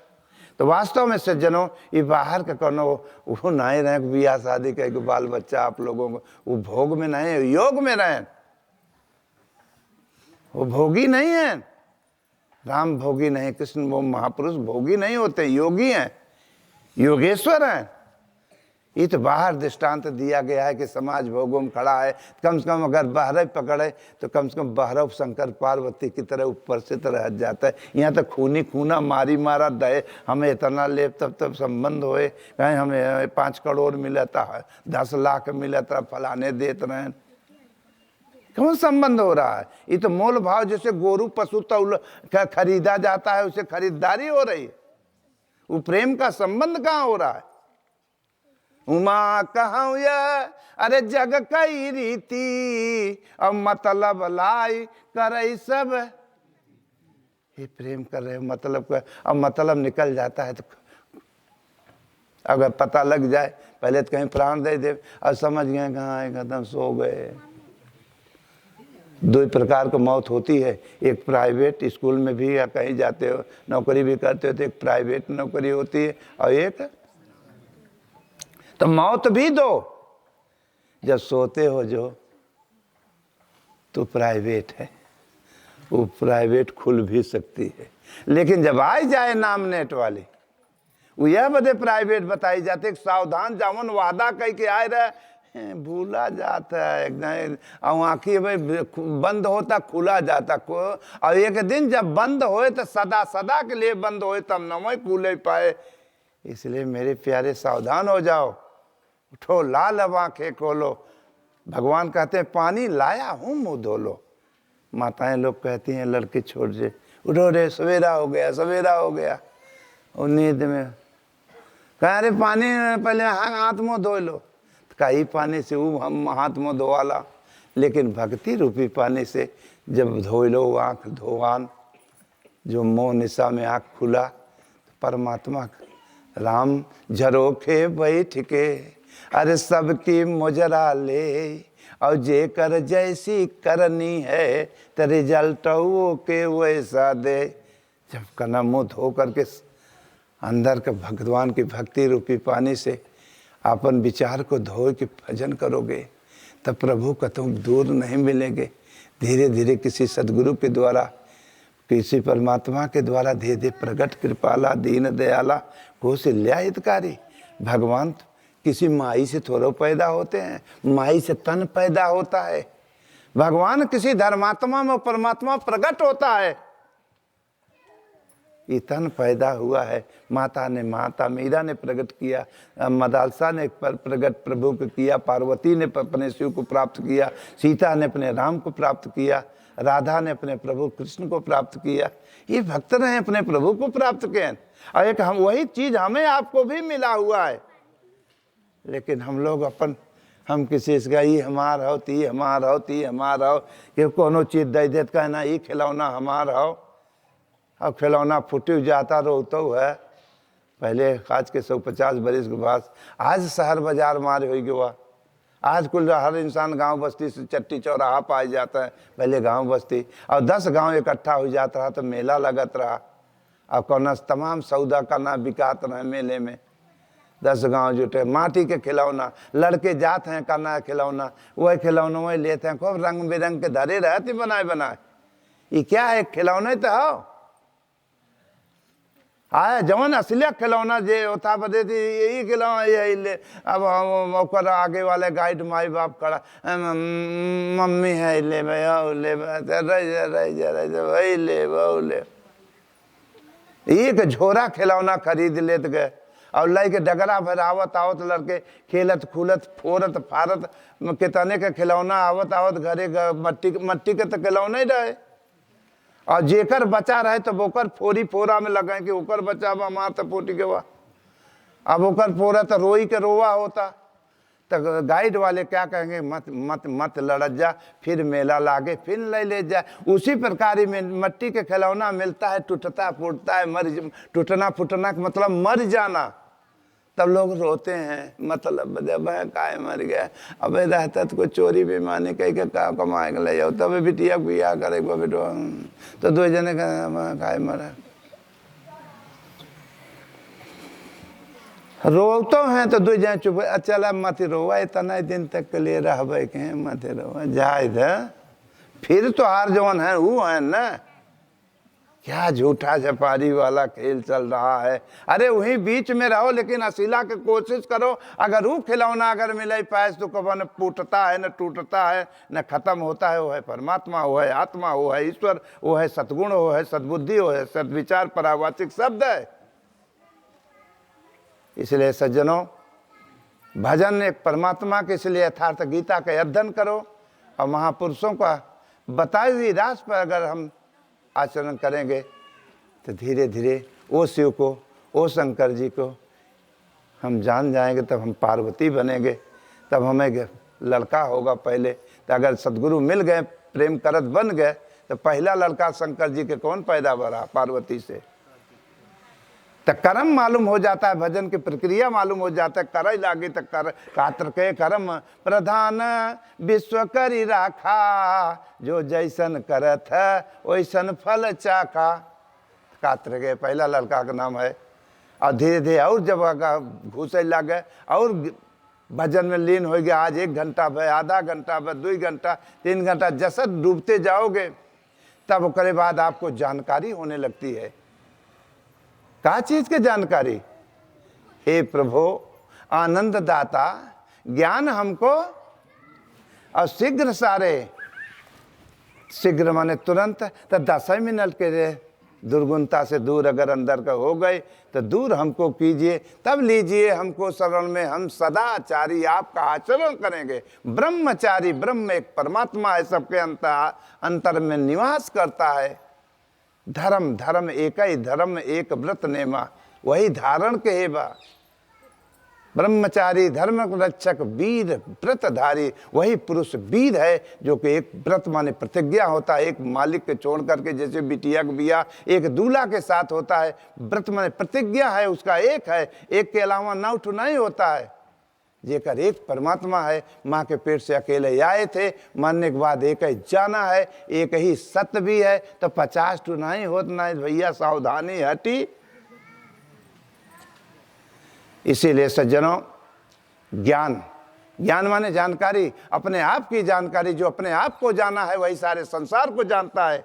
तो वास्तव में सज्जनों ये बाहर का कोनो वो नहीं रहे बियाह शादी कह के बाल बच्चा आप लोगों को, वो भोग में नहीं, योग में रहे। वो भोगी नहीं है, राम भोगी नहीं, कृष्ण वो महापुरुष भोगी नहीं होते, योगी हैं, योगेश्वर हैं। ये तो बाहर दृष्टांत दिया गया है कि समाज भोगों में खड़ा है, कम से कम अगर बाहर पकड़े तो कम से कम बाहर शंकर पार्वती की तरह ऊपर से तरह हट जाता है। यहाँ तो खूनी खूना मारी मारा दे, हमें इतना ले तब संबंध होए, कहीं हमें 5 करोड़ मिलता है, 10 लाख मिलता, फलाने देते रहे, कौन संबंध हो रहा है? ये तो मोल भाव, जैसे गोरू पशु तौल खरीदा जाता है, उसे खरीदारी हो रही है। वो प्रेम का संबंध कहाँ हो रहा है? उमा कहूँ ये अरे जग कई रीति, अब मतलब लाई करे सब। ये प्रेम कर रहे हो मतलब का, अब मतलब निकल जाता है तो अगर पता लग जाए, पहले तो कहीं प्राण दे दे, अब समझ गए कहाँ है, खत्म, सो गए। 2 प्रकार की मौत होती है, एक प्राइवेट स्कूल में भी या कहीं जाते हो नौकरी भी करते हो तो एक प्राइवेट नौकरी होती है, और एक तो मौत भी दो जब सोते हो जो तो प्राइवेट है, वो प्राइवेट खुल भी सकती है, लेकिन जब आ जाए नाम नेट वाली, वो यह बदे प्राइवेट बताई जाते, सावधान जावन वादा कह के आए रहे, भूला जाता है एकदम, और आँखी भाई बंद होता खुला जाता, और एक दिन जब बंद होए तो सदा सदा के लिए बंद होए, तब न वही खुले पाए। इसलिए मेरे प्यारे सावधान हो जाओ, उठो, लाल आंखें खोलो, भगवान कहते हैं पानी लाया हूँ मुँह धो लो। माताएं लोग कहती हैं लड़के छोड़ दे, उठो रे सवेरा हो गया, सवेरा हो गया। और नींद में कह अरे पानी पहले हाथ मुँह धो लो। कई पानी से वो हम हाथ मुँह धोवाला, लेकिन भक्ति रूपी पानी से जब धो लो आँख धोवान, जो मोह निशा में आँख खुला तो परमात्मा राम झरोखे बैठ के अरे सबकी मुजरा ले, और जे कर जैसी करनी है तो रिजल्ट वो के वैसा दे। जब कना मुँह धो करके अंदर के भगवान की भक्ति रूपी पानी से अपन विचार को धो के भजन करोगे तब प्रभु का तुम दूर नहीं मिलेंगे। धीरे धीरे किसी सदगुरु के द्वारा, किसी परमात्मा के द्वारा धीरे धीरे प्रगट कृपाला दीन दयाला कौशल्या हितकारी। भगवान किसी माई से थोड़ा पैदा होते हैं, माई से तन पैदा होता है। भगवान किसी धर्मात्मा में परमात्मा प्रकट होता है, ये तन पैदा हुआ है। माता मीरा ने प्रकट किया, मदालसा ने प्रकट प्रभु को किया, पार्वती ने अपने शिव को प्राप्त किया, सीता ने अपने राम को प्राप्त किया, राधा ने अपने प्रभु कृष्ण को प्राप्त किया। ये भक्त ने अपने प्रभु को प्राप्त किया। और एक हम वही चीज हमें आपको भी मिला हुआ है, लेकिन हम लोग हम किसी इसका ये हमारा हो, ती हमारा हो, ती हमारा हो, ये कोनो चीज दे देत कहना ये खिलौना हमारा हो। अब खिलौना फुटी जाता रोता है। पहले आज के 150 बरिस के बाद आज शहर बाजार मारे हो गया। आज कुल हर इंसान गांव बस्ती से चट्टी चौराहा पाए जाता है। पहले गांव बस्ती और 10 गांव इकट्ठा हो जाता रहा तो मेला लगत रहा। अब कौन तमाम सौदा करना बिकात रहे मेले में। 10 गांव जुटे, माटी के खिलौना, लड़के जाते हैं करना खिलौना, वही खिलौना वही लेते हैं, खूब रंग बिरंग के धरे रहते बनाए बनाए। ये क्या है, खिलौने तो हो आया जवन असलियत खिलौना जे होता बदे थी यही खिलौना यही ले। अब ओकर आगे वाले गाइड माई बाप खड़ा, मम्मी है ले ले वही ले वो ले। एक झोरा खिलौना खरीद लेत गए और लाई के डगरा भर आवत आवत लड़के खेलत खुलत फोरत फारत कितने के खिलौना आवत आवत घरे मट्टी के तो खिलौना ही रहे। और जेकर बचा रहे तो ओकर फोरी फोरा में लगे कि ओकर बचा मार तो पोटी के बा। अब ओकर फोरा तो रोई के रोवा होता। तो गाइड वाले क्या कहेंगे, मत मत मत लड़त जा, फिर मेला लागे फिर ले जाए। उसी प्रकार ही में मट्टी के खिलौना मिलता है, टूटता फूटता है, टूटना फूटना का मतलब मर जाना। तब लोग रोते हैं, मतलब काय मर गया। अब रहता तो कोई चोरी बेमानी कहीं के का कमाए ले जाओ, तब बिटिया बिया करे बेटो तो 2 जने का काय मरा। रोते हैं तो 2 जने चुप, चला मत रोवा, इतना दिन तक के लिए रहबे के मत रोवा जाए थे। फिर तो हार जवन है वो है ना। क्या झूठा झपारी वाला खेल चल रहा है। अरे वहीं बीच में रहो, लेकिन असीला की कोशिश करो। अगर वो खिलौना अगर मिले पास तो कब न फूटता है, न टूटता है, न खत्म होता है। वो है परमात्मा, वो है आत्मा, वो है ईश्वर, वो है सद्गुण, वो है सद्बुद्धि, वो है सद्विचार परावाचिक शब्द है। इसलिए सज्जनों, भजन एक परमात्मा के, इसलिए यथार्थ गीता का अध्ययन करो और महापुरुषों का बताई हुई रास पर अगर हम आचरण करेंगे तो धीरे धीरे वो शिव को, वो शंकर जी को हम जान जाएंगे। तब हम पार्वती बनेंगे, तब हमें लड़का होगा पहले। तो अगर सदगुरु मिल गए, प्रेम करत बन गए, तो पहला लड़का शंकर जी के कौन पैदा बना, पार्वती से। तो कर्म मालूम हो जाता है, भजन की प्रक्रिया मालूम हो जाता है। कर लागे तो कर कात्र के कर्म प्रधान विश्व करी राखा, जो जैसन करत है वैसन फल चाखा। कात्र के पहला लड़का का नाम है। और धीरे धीरे और जब घुसे लगे और भजन में लीन हो गया। आज 1 घंटा भय, आधा घंटा भय, 2 घंटा, 3 घंटा, जैसे डूबते जाओगे तब उसके बाद आपको जानकारी होने लगती है। क्या चीज की जानकारी? हे प्रभु आनंद दाता, ज्ञान हमको और शीघ्र सारे, शीघ्र माने तुरंत, तो 10 मिनट के दुर्गुणता से दूर अगर अंदर का हो गए तो दूर हमको कीजिए, तब लीजिए हमको शरण में, हम सदाचारी आपका आचरण करेंगे। ब्रह्मचारी, ब्रह्म एक परमात्मा है, सबके अंतर में निवास करता है। धर्म धर्म एक ही, धर्म एक व्रत नेमा, वही धारण के हेबा। ब्रह्मचारी, धर्म रक्षक, वीर व्रतधारी, वही पुरुष वीर है जो कि एक व्रत माने प्रतिज्ञा होता है, एक मालिक के छोड़ करके, जैसे बिटिया का बिया एक दूल्हा के साथ होता है, व्रत माने प्रतिज्ञा है उसका, एक है, एक के अलावा ना उठ नहीं होता है। जेकर एक परमात्मा है, माँ के पेट से अकेले आए थे, मरने के बाद एक ही जाना है, एक ही सत्य भी है, तो 50 टू नहीं होता नहीं भैया, सावधानी हटी। इसीलिए सज्जनों, ज्ञान, ज्ञान माने जानकारी, अपने आप की जानकारी। जो अपने आप को जाना है वही सारे संसार को जानता है।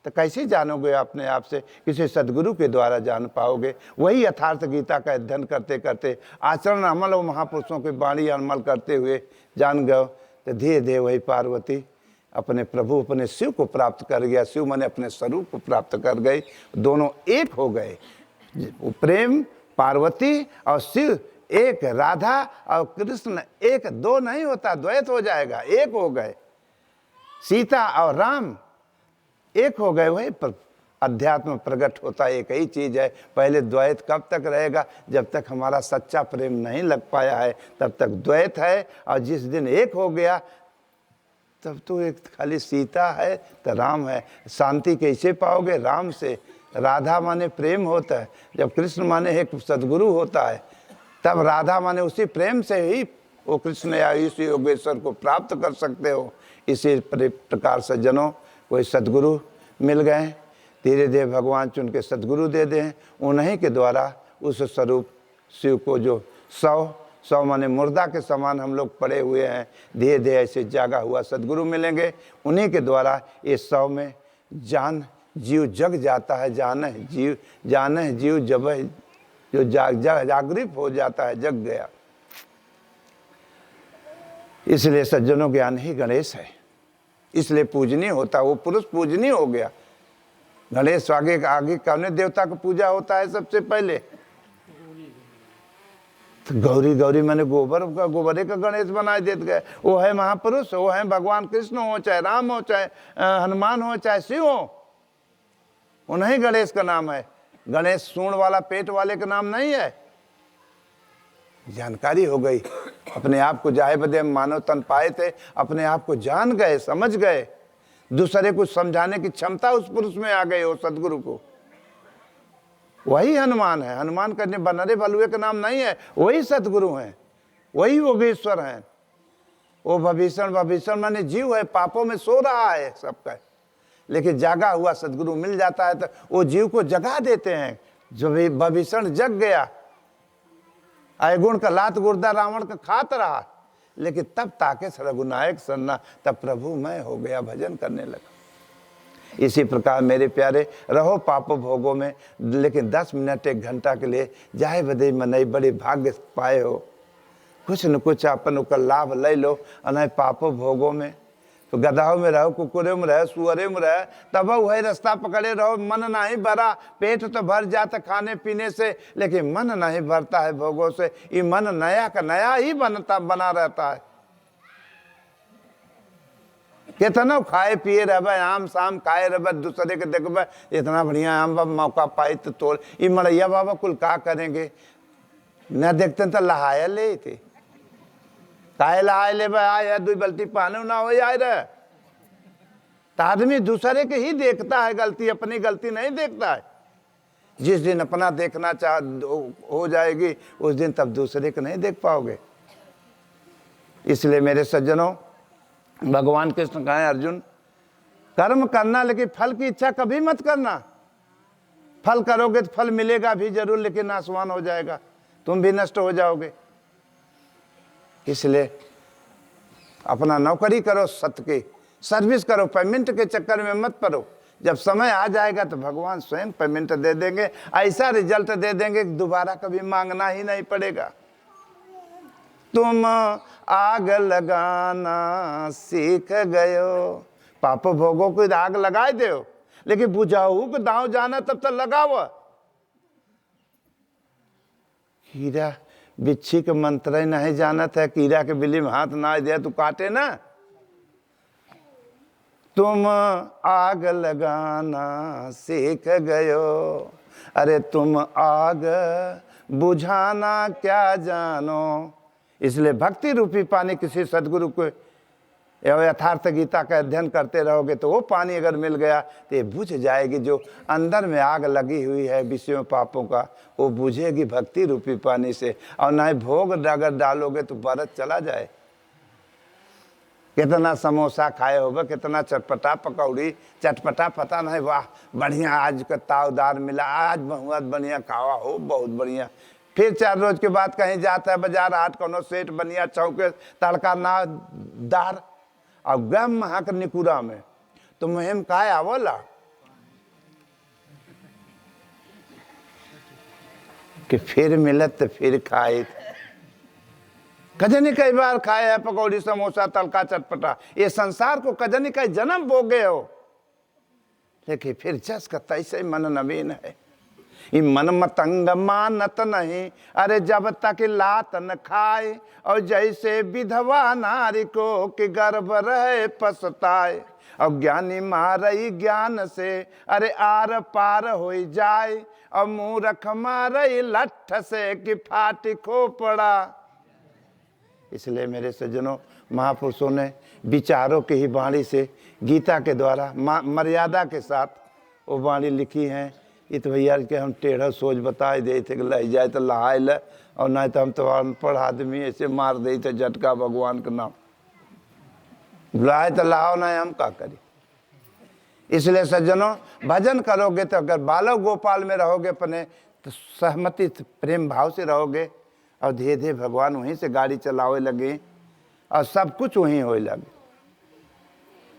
तो कैसे जानोगे अपने आप से? किसी सदगुरु के द्वारा जान पाओगे। वही यथार्थ गीता का अध्ययन करते करते, आचरण अमल और महापुरुषों की वाणी अमल करते हुए जान गए, तो धीरे धीरे वही पार्वती अपने प्रभु, अपने शिव को प्राप्त कर गया। शिव माने अपने स्वरूप को प्राप्त कर गए, दोनों एक हो गए। प्रेम, पार्वती और शिव एक, राधा और कृष्ण एक, दो नहीं होता, द्वैत हो जाएगा, एक हो गए। सीता और राम एक हो गए, वही अध्यात्म प्रकट होता है, एक ही चीज है। पहले द्वैत कब तक रहेगा? जब तक हमारा सच्चा प्रेम नहीं लग पाया है, तब तक द्वैत है। और जिस दिन एक हो गया, तब तो एक खाली सीता है तो राम है। शांति कैसे पाओगे? राम से। राधा माने प्रेम होता है, जब कृष्ण माने एक सदगुरु होता है, तब राधा माने उसी प्रेम से ही वो कृष्ण या इस योगेश्वर को प्राप्त कर सकते हो। इसी प्रकार से जनों, कोई सदगुरु मिल गए, धीरे धीरे भगवान चुन के सदगुरु दे दें, उन्हीं के द्वारा उस स्वरूप शिव को, जो सौ माने मुर्दा के समान हम लोग पड़े हुए हैं, धीरे धीरे ऐसे जागा हुआ सदगुरु मिलेंगे। उन्हीं के द्वारा ये 100 में जान जीव जग जाता है, जान है जीव जब जो जागृत हो जाता है, जग गया। इसलिए सज्जनों, ज्ञान ही गणेश है, इसलिए पूजनीय होता, वो पुरुष पूजनीय हो गया। गणेश आगे कौन देवता को पूजा होता है सबसे पहले? तो गौरी मैंने गोबरे का गणेश बनाए देते गए। वो है महापुरुष, वो है भगवान कृष्ण हो, चाहे राम हो, चाहे हनुमान हो, चाहे शिव हो, उन्हीं गणेश का नाम है। गणेश सूंड वाला, पेट वाले का नाम नहीं है। जानकारी हो गई, अपने आप को जाहे बदे मानव तन पाए थे, अपने आप को जान गए, समझ गए, दूसरे को समझाने की क्षमता उस पुरुष में आ गई, हो सदगुरु को। वही हनुमान है। हनुमान करने बनरे बलुए का नाम नहीं है, वही सदगुरु हैं, वही योगेश्वर हैं। वो भविष्य माने जीव है, पापों में सो रहा है सबका, लेकिन जागा हुआ सदगुरु मिल जाता है तो वो जीव को जगा देते हैं। जो भी भविष्य जग गया, अवगुण का लात गुर्दा रावण का खात रहा, लेकिन तब ताके रघुनायक सन्ना, तब प्रभु मैं हो गया, भजन करने लगा। इसी प्रकार मेरे प्यारे, रहो पाप भोगों में, लेकिन 10 मिनट 1 घंटा के लिए जाए बदे मनई बड़े भाग्य पाए हो, कुछ न कुछ अपन का लाभ ले लो। अनय पाप भोगों में तो गधाओं में रहो, कुकुरे में रहो, सुअरे में रहो, तब वही रास्ता पकड़े रहो। मन नहीं भरा, पेट तो भर जाता खाने पीने से, लेकिन मन नहीं भरता है भोगों से। ये मन नया का नया ही बना रहता है। कितना खाए पिए रह, आम शाम खाए रह, दूसरे के देखब इतना बढ़िया आम बाबा मौका पाई तो तोड़। ये मड़ैया बाबा कुल का करेंगे, न देखते तो लहाया ले थे, काहे लहाए ले आए 2 बल्टी पानी ना हो जाए रहे। तो आदमी दूसरे के ही देखता है गलती, अपनी गलती नहीं देखता है। जिस दिन अपना देखना हो जाएगी, उस दिन तब दूसरे को नहीं देख पाओगे। इसलिए मेरे सज्जनों, भगवान कृष्ण कहे अर्जुन, कर्म करना लेकिन फल की इच्छा कभी मत करना। फल करोगे तो फल मिलेगा भी जरूर, लेकिन नाशवान हो जाएगा, तुम भी नष्ट हो जाओगे। इसलिए अपना नौकरी करो, सत्य की सर्विस करो, पेमेंट के चक्कर में मत पड़ो। जब समय आ जाएगा तो भगवान स्वयं पेमेंट दे देंगे, ऐसा रिजल्ट दे देंगे कि दोबारा कभी मांगना ही नहीं पड़ेगा। तुम आग लगाना सीख गयो, पाप भोगों को आग लगाए दो, लेकिन बुझाऊ को दांव जाना तब तक लगा हुआ। कीड़ा बिच्छी के मंत्र ही नहीं जानत है, कीड़ा के बिल्ली में हाथ ना दे तो काटे ना। तुम आग लगाना सीख गयो, अरे तुम आग बुझाना क्या जानो। इसलिए भक्ति रूपी पानी किसी सदगुरु को यथार्थ गीता का अध्ययन करते रहोगे तो वो पानी अगर मिल गया तो ये बुझ जाएगी। जो अंदर में आग लगी हुई है विषयों पापों का, वो बुझेगी भक्ति रूपी पानी से। और ना ही भोग अगर डालोगे तो बरत चला जाए। कितना समोसा खाए होगा, कितना चटपटा पकौड़ी चटपटा, पता नहीं, वाह बढ़िया आज का तावदार मिला, आज बहुत बढ़िया खावा हो, बहुत बढ़िया। फिर 4 रोज के बाद कहीं जाता है बाजार हाट, कोनो सेठ बढ़िया चौके तड़का ना दार और गम महक निकुरा में, तो मुहिम काय आवला कि फिर मिलत तो फिर खाए। कजनी कई बार खाए है पकौड़ी समोसा तड़का चटपटा, ये संसार को कजनी कई जन्म भोगे हो, लेकिन फिर जस का तैसे मन नवीन है। ये मन मतंग मानत नहीं, अरे जब तक लात न खाए, और जैसे विधवा नारी को कि गर्भ रहे पछताए। और ज्ञानी मारई ज्ञान से, अरे आर पार हो जाए, और मूर्ख मारई लठ से कि फाटी खोपड़ा। इसलिए मेरे सज्जनों, महापुरुषों ने विचारों की ही वाणी से गीता के द्वारा मर्यादा के साथ वो वाणी लिखी है। ये तो भैया के हम टेढ़ा सोच बताए दे थे कि लह जाए तो लहाए ल, और नहीं तो हम तो अनपढ़ आदमी ऐसे मार दे थे झटका भगवान का नाम, लाए तो लाओ ना, हम क्या करें। इसलिए सज्जनों, भजन करोगे तो अगर बालक गोपाल में रहोगे अपने, तो सहमति प्रेम भाव से रहोगे, और धीरे धीरे भगवान वहीं से गाड़ी चलावे लगे और सब कुछ वहीं होने लगे,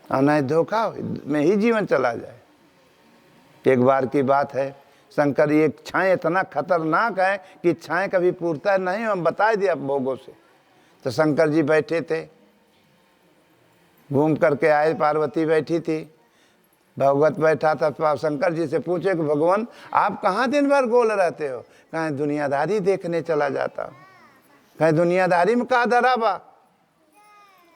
और नहीं धोखा में ही जीवन चला जाए। एक बार की बात है, शंकर ये छाए इतना खतरनाक है कि छाए कभी पूरता नहीं, हम बता दिया भोगों से। तो शंकर जी बैठे थे, घूम करके आए, पार्वती बैठी थी, भगवत बैठा था। शंकर जी से पूछे कि भगवान आप कहाँ दिन भर गोल रहते हो? कहीं दुनियादारी देखने चला जाता हूँ। कहीं दुनियादारी में कहा धरा बा?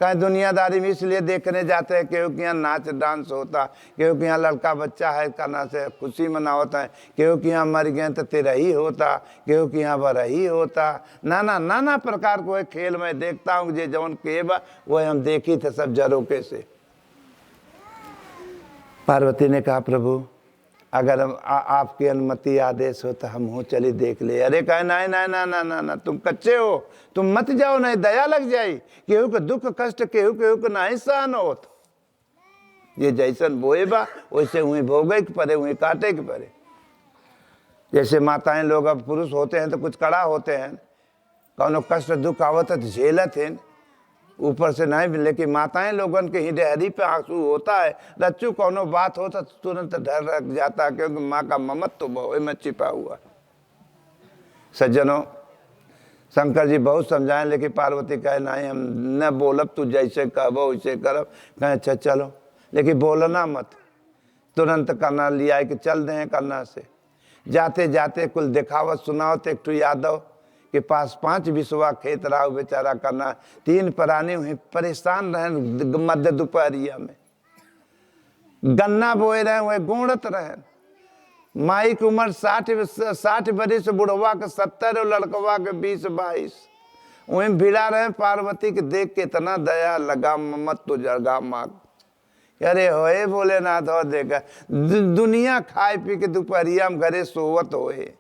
कहीं दुनियादारी में इसलिए देखने जाते हैं क्योंकि यहाँ नाच डांस होता, क्योंकि यहाँ लड़का बच्चा है करना से खुशी मनावता है, क्योंकि यहाँ मर गए तो तेरा ही होता, क्योंकि यहाँ बरा ही होता। नाना नाना प्रकार को एक खेल मैं देखता हूँ, जे जौन के बा वह हम देखी थे सब जरोके से। पार्वती ने कहा प्रभु अगर आपकी अनुमति आदेश हो तो हम हो चली देख ले। अरे कहे नहीं नहीं ना ना ना ना, तुम कच्चे हो, तुम मत जाओ, नहीं दया लग जाई। केहू के दुख कष्ट केहू केहू के नहीं सहन होत। ये जैसन बोए बा वैसे हुई भोगे के परे, हुई काटे के परे। जैसे माताएं लोग अब पुरुष होते हैं तो कुछ कड़ा होते हैं, कौनो कष्ट दुख आवत है तो झेलत है ऊपर से नहीं, लेकिन माताएं लोगन के ही डेहरी पे आंसू होता है। रच्चू कोनो बात होता तो तुरंत डर रख जाता है, क्योंकि माँ का ममत्व तो बहु में छिपा हुआ। सज्जनों, शंकर जी बहुत समझाएं, लेकिन पार्वती कहे नहीं हम न बोलब, तू जैसे कहबो वैसे करब। कहे अच्छा चलो, लेकिन बोलना मत, तुरंत करना लिया कि चल दें करना से। जाते जाते कुल दिखावत सुनाओ तो एक यादव के पास 5 बिसवा खेत रहा बेचारा करना, 3 प्राणी हुई परेशान रहे। मध्य दोपहरिया में गन्ना बोए रहे, वह गोड़त रहे। माई की उम्र 60 बरिस, बुढ़वा के 70 और लड़कवा के 20-22। वहीं भिड़ा रहे। पार्वती के देख के इतना दया लगा, मत तो जगा माँ। अरे होए भोलेनाथ हो देखा दुनिया खाए पी के दोपहरिया में घरे सोवत होए,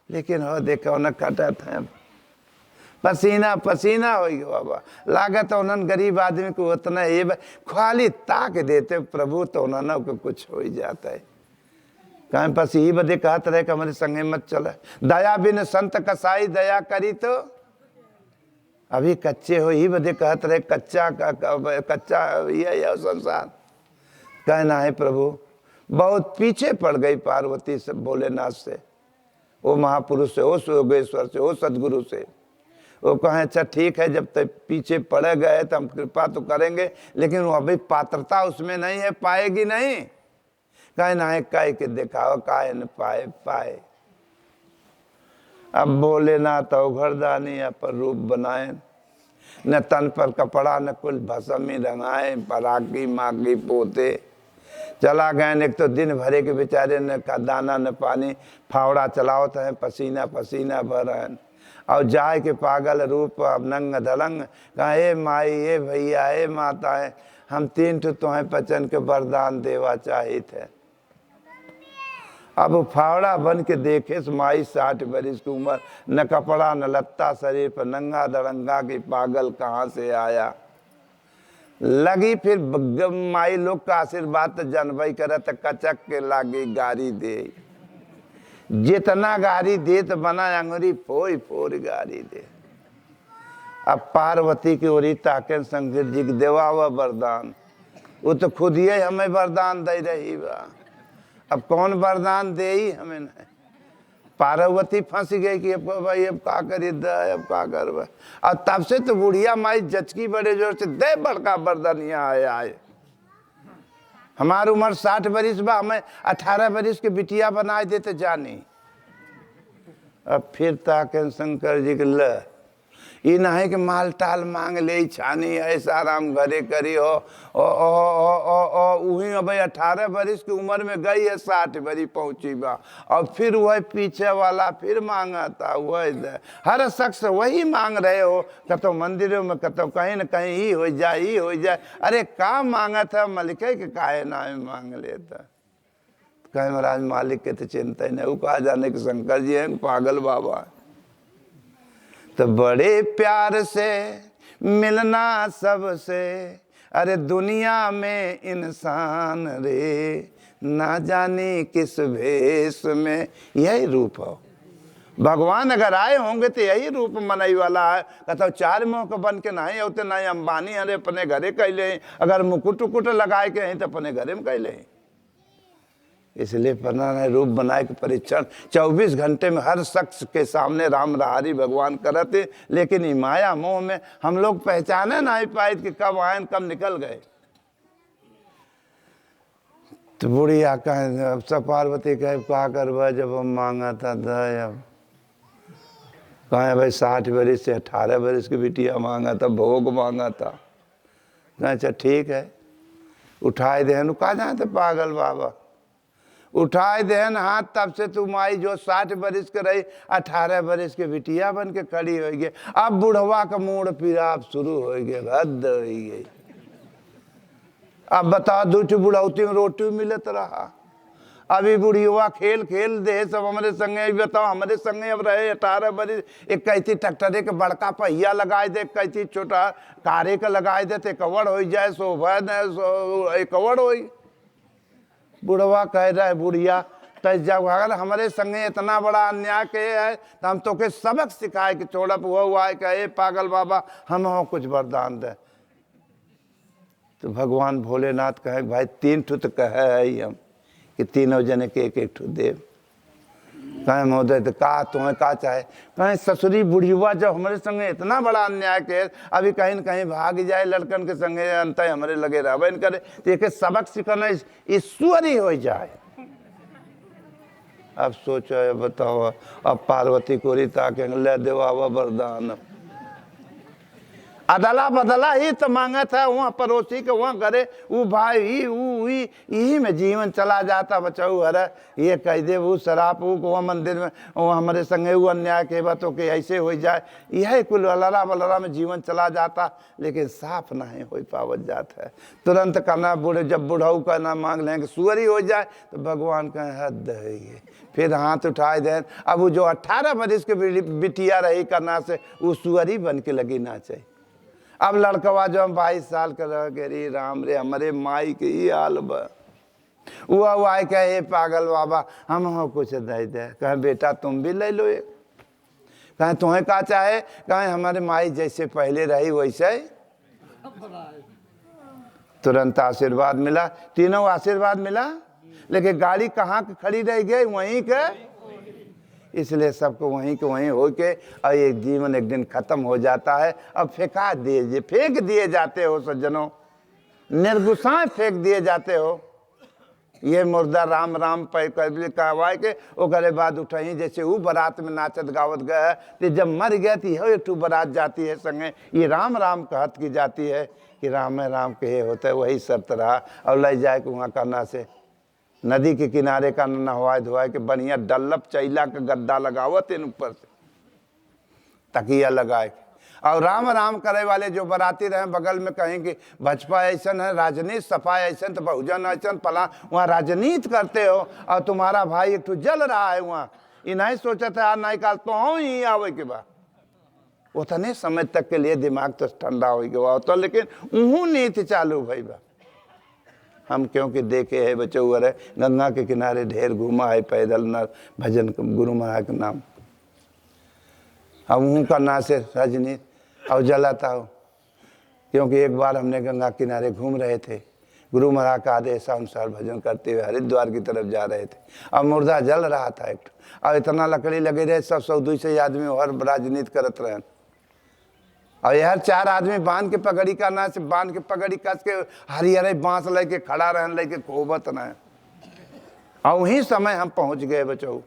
लेकिन हो देखा उन्हें कटत है, पसीना पसीना हो गया बाबा। लागत उन्होंने गरीब आदमी को उतना ये खाली ताक देते प्रभु तो उन्होंने को कुछ हो ही जाता है। कहीं बस यही बदे कहते रहे कि हमारे संगे मत चले। दया बिन संत कसाई दया करी तो अभी कच्चे हो, ही बदे कहते रहे कच्चा ये संसार। कहना है प्रभु बहुत पीछे पड़ गई पार्वती से, भोलेनाथ से, वो महापुरुष से, वो योगेश्वर से, वो सदगुरु से। वो कहें अच्छा ठीक है, जब तक पीछे पड़े गए तो हम कृपा तो करेंगे, लेकिन वो अभी पात्रता उसमें नहीं है, पाएगी नहीं। कहीं ना कह के दिखाओ, काहे न पाए पाए। अब बोले ना तो घरदानी पर रूप बनाए, न तन पर कपड़ा न कुल भसम ही रंगाए, पराकी मागी पोते चला गए। एक तो दिन भरे के बेचारे न का दाना न पानी, फावड़ा चलाओ तो है पसीना पसीना भरन, और जाए के पागल रूप अब नंग धड़ंग, कहा ए माई ए भैया ए माता है, हम तीन ठो तुम्हें पचन के वरदान देवा चाहिए थे। अब फावड़ा बन के देखे माई 60 बरिस की उम्र, न कपड़ा न लत्ता शरीर पर, नंगा दड़ंगा की पागल कहाँ से आया। लगी फिर माई लोग का आशीर्वाद जनवई करत, कचक के लागी गारी दे, जितना गारी दे तो बना अंगुरी फोई फोर गारी दे। अब पार्वती की ओरी ताके शंकर जी के देवा हुआ वरदान, वो तो खुद ही हमें वरदान दे रही बा। अब कौन वरदान दे ही हमें नहीं। पार्वती फंस गई कि अब भाई अब का करी अब का कर। और तब से तो बुढ़िया माई जचकी बड़े जोर से दे बड़का वरदान यहाँ आए। हमारी उम्र 60 बरिस बा, हमें 18 बरिस के बिटिया बनाए देते जानी। अब फिर ताके शंकर जी के ल ये नहीं कि माल टाल मांग ले छानी ऐसा राम घरे करी हो वही अब 18 बरिस की उम्र में गई है, 60 बरी पहुंची बा, और फिर वह पीछे वाला फिर मांगा था। वह हर शख्स वही मांग रहे हो, कतो मंदिरों में कतो कहीं न कहीं ही हो जाए ही हो जाए। अरे का मांगा था मलिक के काहे ना मांग लेता। कहे महाराज मालिक के तो चिंता ही नहीं, वो कहा जाने के शंकर जी हैं पागल बाबा। तो बड़े प्यार से मिलना सबसे, अरे दुनिया में इंसान रे, ना जाने किस भेष में। यही रूप हो भगवान अगर आए होंगे तो यही रूप मनई वाला है। कहता 4 मुँह के बन के नहीं होते, नहीं अंबानी अरे अपने घरे कैले, अगर मुकुट उकुट लगाए के हैं तो अपने घरे में कैले। इसलिए पन्ना ने रूप बनाए के परीक्षण 24 घंटे में हर शख्स के सामने राम रहारी भगवान करते, लेकिन माया मोह में हम लोग पहचाने नहीं पाए कि कब आए कब निकल गए। तो बुढ़िया कहे अब सब पार्वती कहे का करवा, जब हम मांगा था अब कहे भाई 60 बरिस से 18 बरिस की बिटिया मांगा था, भोग मांगा था। कहे अच्छा ठीक है उठाए देन, कहा जाए थे पागल बाबा उठाए देन हाथ, तब से तुम आई जो 60 बरिस के रही 18 बरिस के बिटिया बन के खड़ी हो गई। अब बुढ़वा का मूड पीराब शुरू हो गए, हद हो गई। अब बताओ दूठ बुढ़ौती में रोटी मिलत रहा। अभी बुढ़िया खेल खेल दे सब हमारे संगे। बताओ हमारे संगे अब रहे 18 बरिस, एक कहती ट्रैक्टरे के बड़का पहिया लगाए दे, कहती छोटा कारे का लगाए दे, कवड़ हो जाए शोभा कवड़ हो। बुढ़वा कह रहा है बुढ़िया तो जब अगर हमारे संगे इतना बड़ा अन्याय के है तो हम तो के सबक सिखाए कि छोड़ा हुआ है कहे पागल बाबा हम हो कुछ वरदान दे। तो भगवान भोलेनाथ कहे भाई 3 ठो तो कहे है हम कि तीनों जने के एक ठो देव। कहे महोदय तो का तुम्हें का चाहे। कहे ससुरी बुढ़िया जब हमारे संगे इतना बड़ा अन्याय के अभी कहीं न कहीं भाग जाए लड़कन के संगे अंत हमारे लगे रहे करे तो एक सबक सिखाना ईश्वर ही हो जाए। अब सोचो बताओ अब पार्वती को रीता के ले देवा वरदान अदला बदला ही तो मांगा था वहाँ पड़ोसी के वहाँ करे वो भाई यही में जीवन चला जाता बचाऊ। अरे ये कह दे वो शराब वो वहाँ मंदिर में वहाँ हमारे संगे वो अन्याय के बातों के ऐसे हो जाए, यही कुल अलारा बलरा में जीवन चला जाता, लेकिन साफ नहीं हो पावत जाता है। तुरंत कहना बूढ़े जब बुढ़ऊ का ना मांग लेंगे सुअर ही हो जाए तो भगवान कहें हद है ये। फिर हाथ उठाए दें। अब वो जो 18 बरिस के बिटिया रही करना से वो सुअर ही बन के लगी ना चाहिए। अब लड़कवा जो हम 22 साल का रह गए राम रे हमारे माई के ही हाल बा। वो आए कहे पागल बाबा हम हो कुछ दे दे। कहे बेटा तुम भी ले लो एक। कहे तुम्हें का चाहे। कहे हमारे माई जैसे पहले रही वैसे ही। तुरंत आशीर्वाद मिला, तीनों आशीर्वाद मिला, लेकिन गाड़ी कहाँ खड़ी रह गई वहीं के। इसलिए सबको वहीं के वहीं हो के और एक जीवन एक दिन खत्म हो जाता है। अब फेंक दिए जाते हो सज्जनों, निर्गुस्साएं फेंक दिए जाते हो। ये मुर्दा राम राम पे कहवाए के ओकरे बाद उठही। जैसे वो बारात में नाचत गावत गए तो जब मर गया तो हो एक बारात जाती है संगे, ये राम राम कहत की जाती है कि राम राम कहे होता है। वही शर्त रहा और ले जाए के वहाँ करना से नदी के किनारे का नहवाए धोवाए के बढ़िया डल्लप चैला का गद्दा लगावत इन ऊपर से तकिया लगाए और राम राम करे वाले जो बराती रहे बगल में कहें कि भाजपा ऐसा है, राजनीति सफा ऐसा तो बहुजन ऐसा फला, वहाँ राजनीति करते हो और तुम्हारा भाई एक तो जल रहा है वहाँ। ये नहीं सोचा था नहीं काल तो हाँ ही आवे के बाद उतने समय तक के लिए दिमाग तो ठंडा हो गया तो, लेकिन उहू नीति चालू भाई बा। हम क्योंकि देखे है बच्चों अरे गंगा के किनारे ढेर घूमा है पैदल न भजन गुरु महाराज के नाम, अब उन करना से राजनीति और जलाता हो। क्योंकि एक बार हमने गंगा किनारे घूम रहे थे, गुरु महाराज का आदेश अनुसार भजन करते हुए हरिद्वार की तरफ जा रहे थे और मुर्दा जल रहा था एक, और इतना लकड़ी लगे रहे सब 100-200 आदमी हर राजनीति करत रहे और यार 4 आदमी बांध के पगड़ी का ना से बांध के पगड़ी कस के हरिहरे बांस लेके खड़ा रहन लेके कोबत न। और वही समय हम पहुंच गए बचो।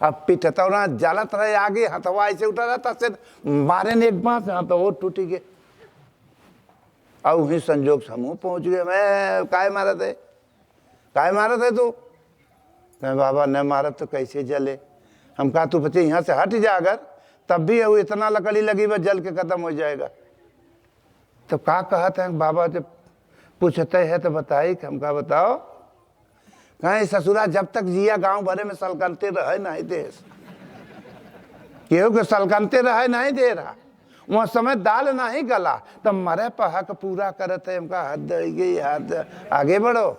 अब पिटतौरा जलत रहे आगे हथवा ऐसे उठा रहता से मारे ने एक बांस हाथ वो टूटी गए और वही संजोग से हम पहुंच गए। मैं काय मारा थे तू? कहे बाबा न मारा तो कैसे जले। हम कहा तू बच्चे यहाँ से हट जा, अगर तब भी वो इतना लकड़ी लगी वह जल के खत्म हो जाएगा। तो का कहते हैं बाबा जब पूछते हैं तो बताई। हम कहा बताओ। कहीं ससुरा जब तक जिया गांव भरे में सलकनते रहे नहीं दे, केहू के सलकनते रहे नहीं दे रहा, वहाँ समय दाल नहीं गला तब मरे पहक पूरा करते। हमका हद हद आगे बढ़ो।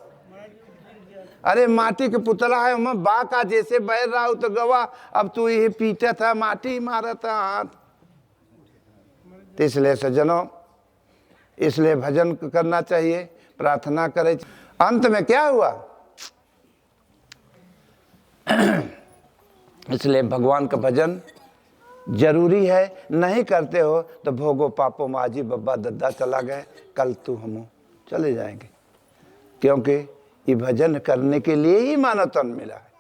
अरे माटी के पुतला है मैं बा का जैसे बह रहा हूं तो गवा, अब तू ये पीटा था माटी मारा था हाथ। इसलिए सज्जनों, इसलिए भजन करना चाहिए, प्रार्थना करे। अंत में क्या हुआ? इसलिए भगवान का भजन जरूरी है। नहीं करते हो तो भोगो पापो माजी बब्बा दद्दा चला गए, कल तू हम चले जाएंगे। क्योंकि ये भजन करने के लिए ही मानव तन मिला है।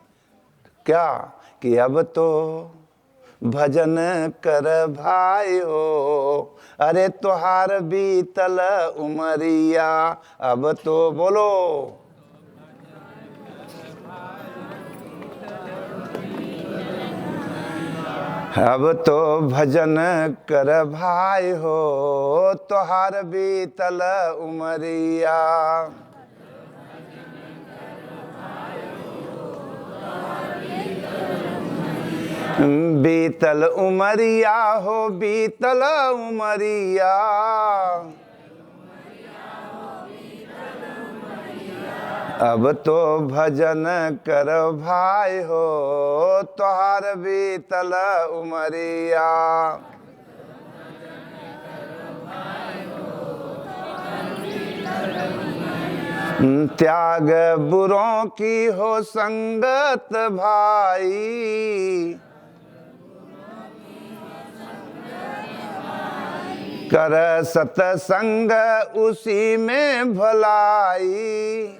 क्या कि अब तो भजन कर भाई हो, अरे तुहार बीतल उमरिया। अब तो बोलो अब तो भजन कर भाई हो, तुहार बीतल उमरिया। बीतल उमरिया हो बीतल उमरिया, अब तो भजन कर भाई हो, तुहार बीतल उमरिया। त्याग बुरों की हो संगत भाई, कर सतसंग उसी में भलाई।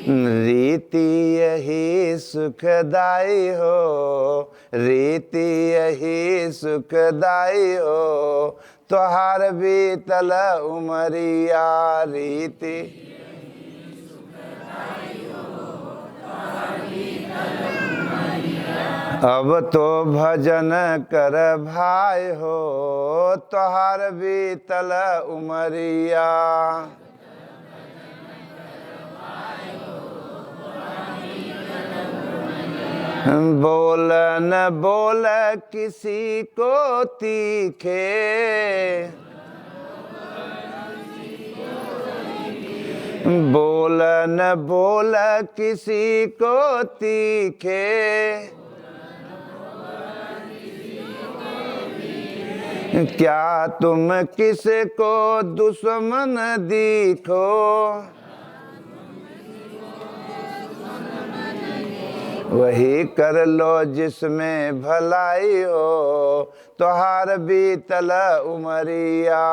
रीति यही सुखदाई हो, रीति यही सुखदाई हो, तुहार बीतल उमरिया। रीति अब तो भजन कर भाई हो, तुहार बीतल उमरिया। बोल न बोल किसी को तीखे, बोल न बोल किसी को तीखे, क्या तुम किसको दुश्मन दिखो। वही कर लो जिसमें भलाई हो, तुहार बीतल उमरिया।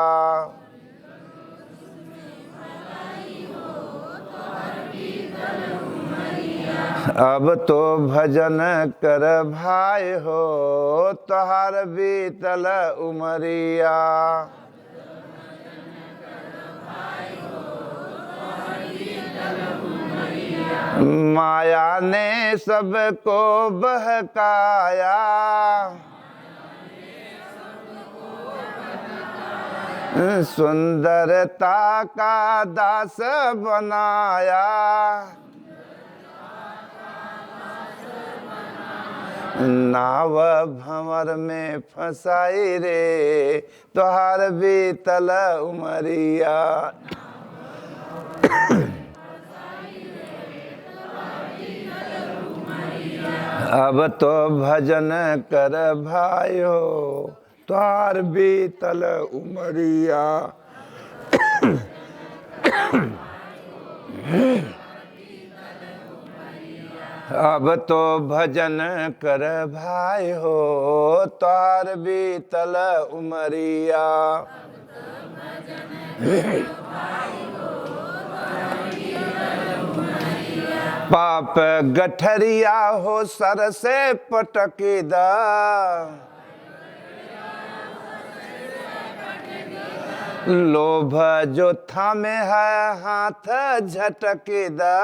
अब तो भजन कर भाई हो तोहार बीतल उमरिया। माया ने सबको बहकाया, सुंदरता का दास बनाया। नाव भंवर में फंसाई रे तोहार बीतल उमरिया। अब तो भजन कर भाइयो तोहार बीतल उमरिया। अब तो भजन कर भाई हो तोहार बीतल उमरिया। पाप गठरिया हो सर से पटकीदा, लोभ जो थामे है हाथ झटकीदा।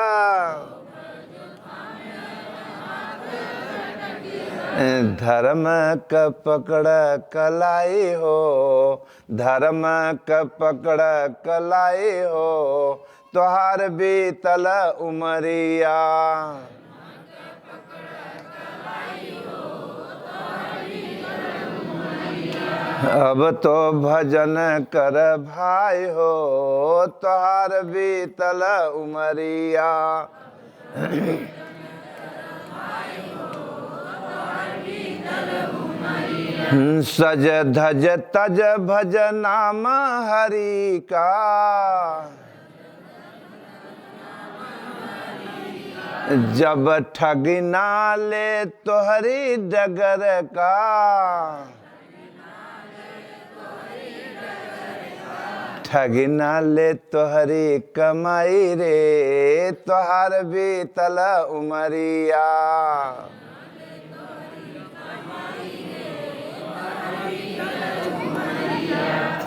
धर्म का पकड़ कलाई हो, धर्म का पकड़ कलाई हो तोहार बीतल उमरिया। अब तो भजन कर भाई हो तोहार बीतल उमरिया। सज धज तज भज नाम हरि का, जब ठगी ना ले तोहरी डगर का। ठगी ना ले तोहरी कमाई रे तोहार बीतल उमरिया।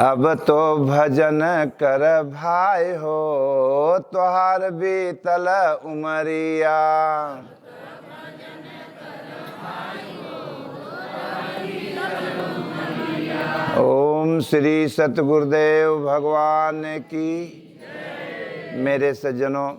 अब तो भजन कर भाई हो तोहार बीतल उमरिया। ओम श्री सतगुरुदेव भगवान की। मेरे सज्जनों,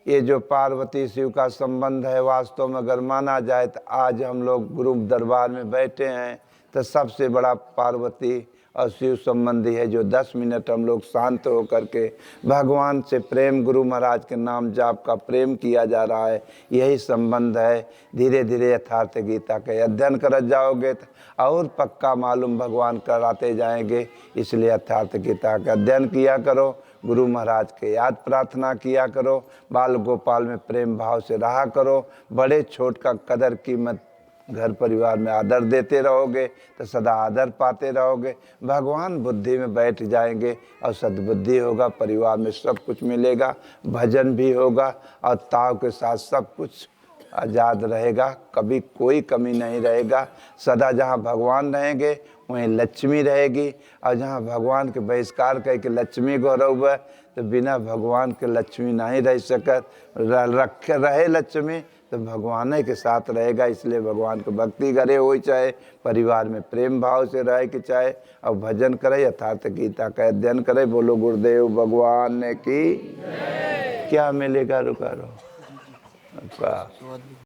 ये जो पार्वती शिव का संबंध है वास्तव में अगर माना जाए तो आज हम लोग गुरु दरबार में बैठे हैं तो सबसे बड़ा पार्वती और शिव संबंधी है। जो 10 मिनट हम लोग शांत होकर के भगवान से प्रेम, गुरु महाराज के नाम जाप का प्रेम किया जा रहा है, यही संबंध है। धीरे धीरे यथार्थ गीता के अध्ययन कर जाओगे तो और पक्का मालूम भगवान कराते जाएंगे। इसलिए यथार्थ गीता का अध्ययन किया करो, गुरु महाराज के याद प्रार्थना किया करो, बाल गोपाल में प्रेम भाव से रहा करो। बड़े छोट का कदर कीमत घर परिवार में आदर देते रहोगे तो सदा आदर पाते रहोगे। भगवान बुद्धि में बैठ जाएंगे और सद्बुद्धि होगा, परिवार में सब कुछ मिलेगा, भजन भी होगा और ताव के साथ सब कुछ आज़ाद रहेगा, कभी कोई कमी नहीं रहेगा। सदा जहाँ भगवान रहेंगे वहीं लक्ष्मी रहेगी, और जहाँ भगवान के बहिष्कार करके लक्ष्मी गौरव है तो बिना भगवान के लक्ष्मी नहीं रह सकत। रहे लक्ष्मी तो भगवान के साथ रहेगा। इसलिए भगवान को भक्ति करे हो चाहे परिवार में प्रेम भाव से रहे कि चाहे और भजन करे, यथार्थ गीता का अध्ययन करे। बोलो गुरुदेव भगवान की। क्या मिलेगा रुका रहो।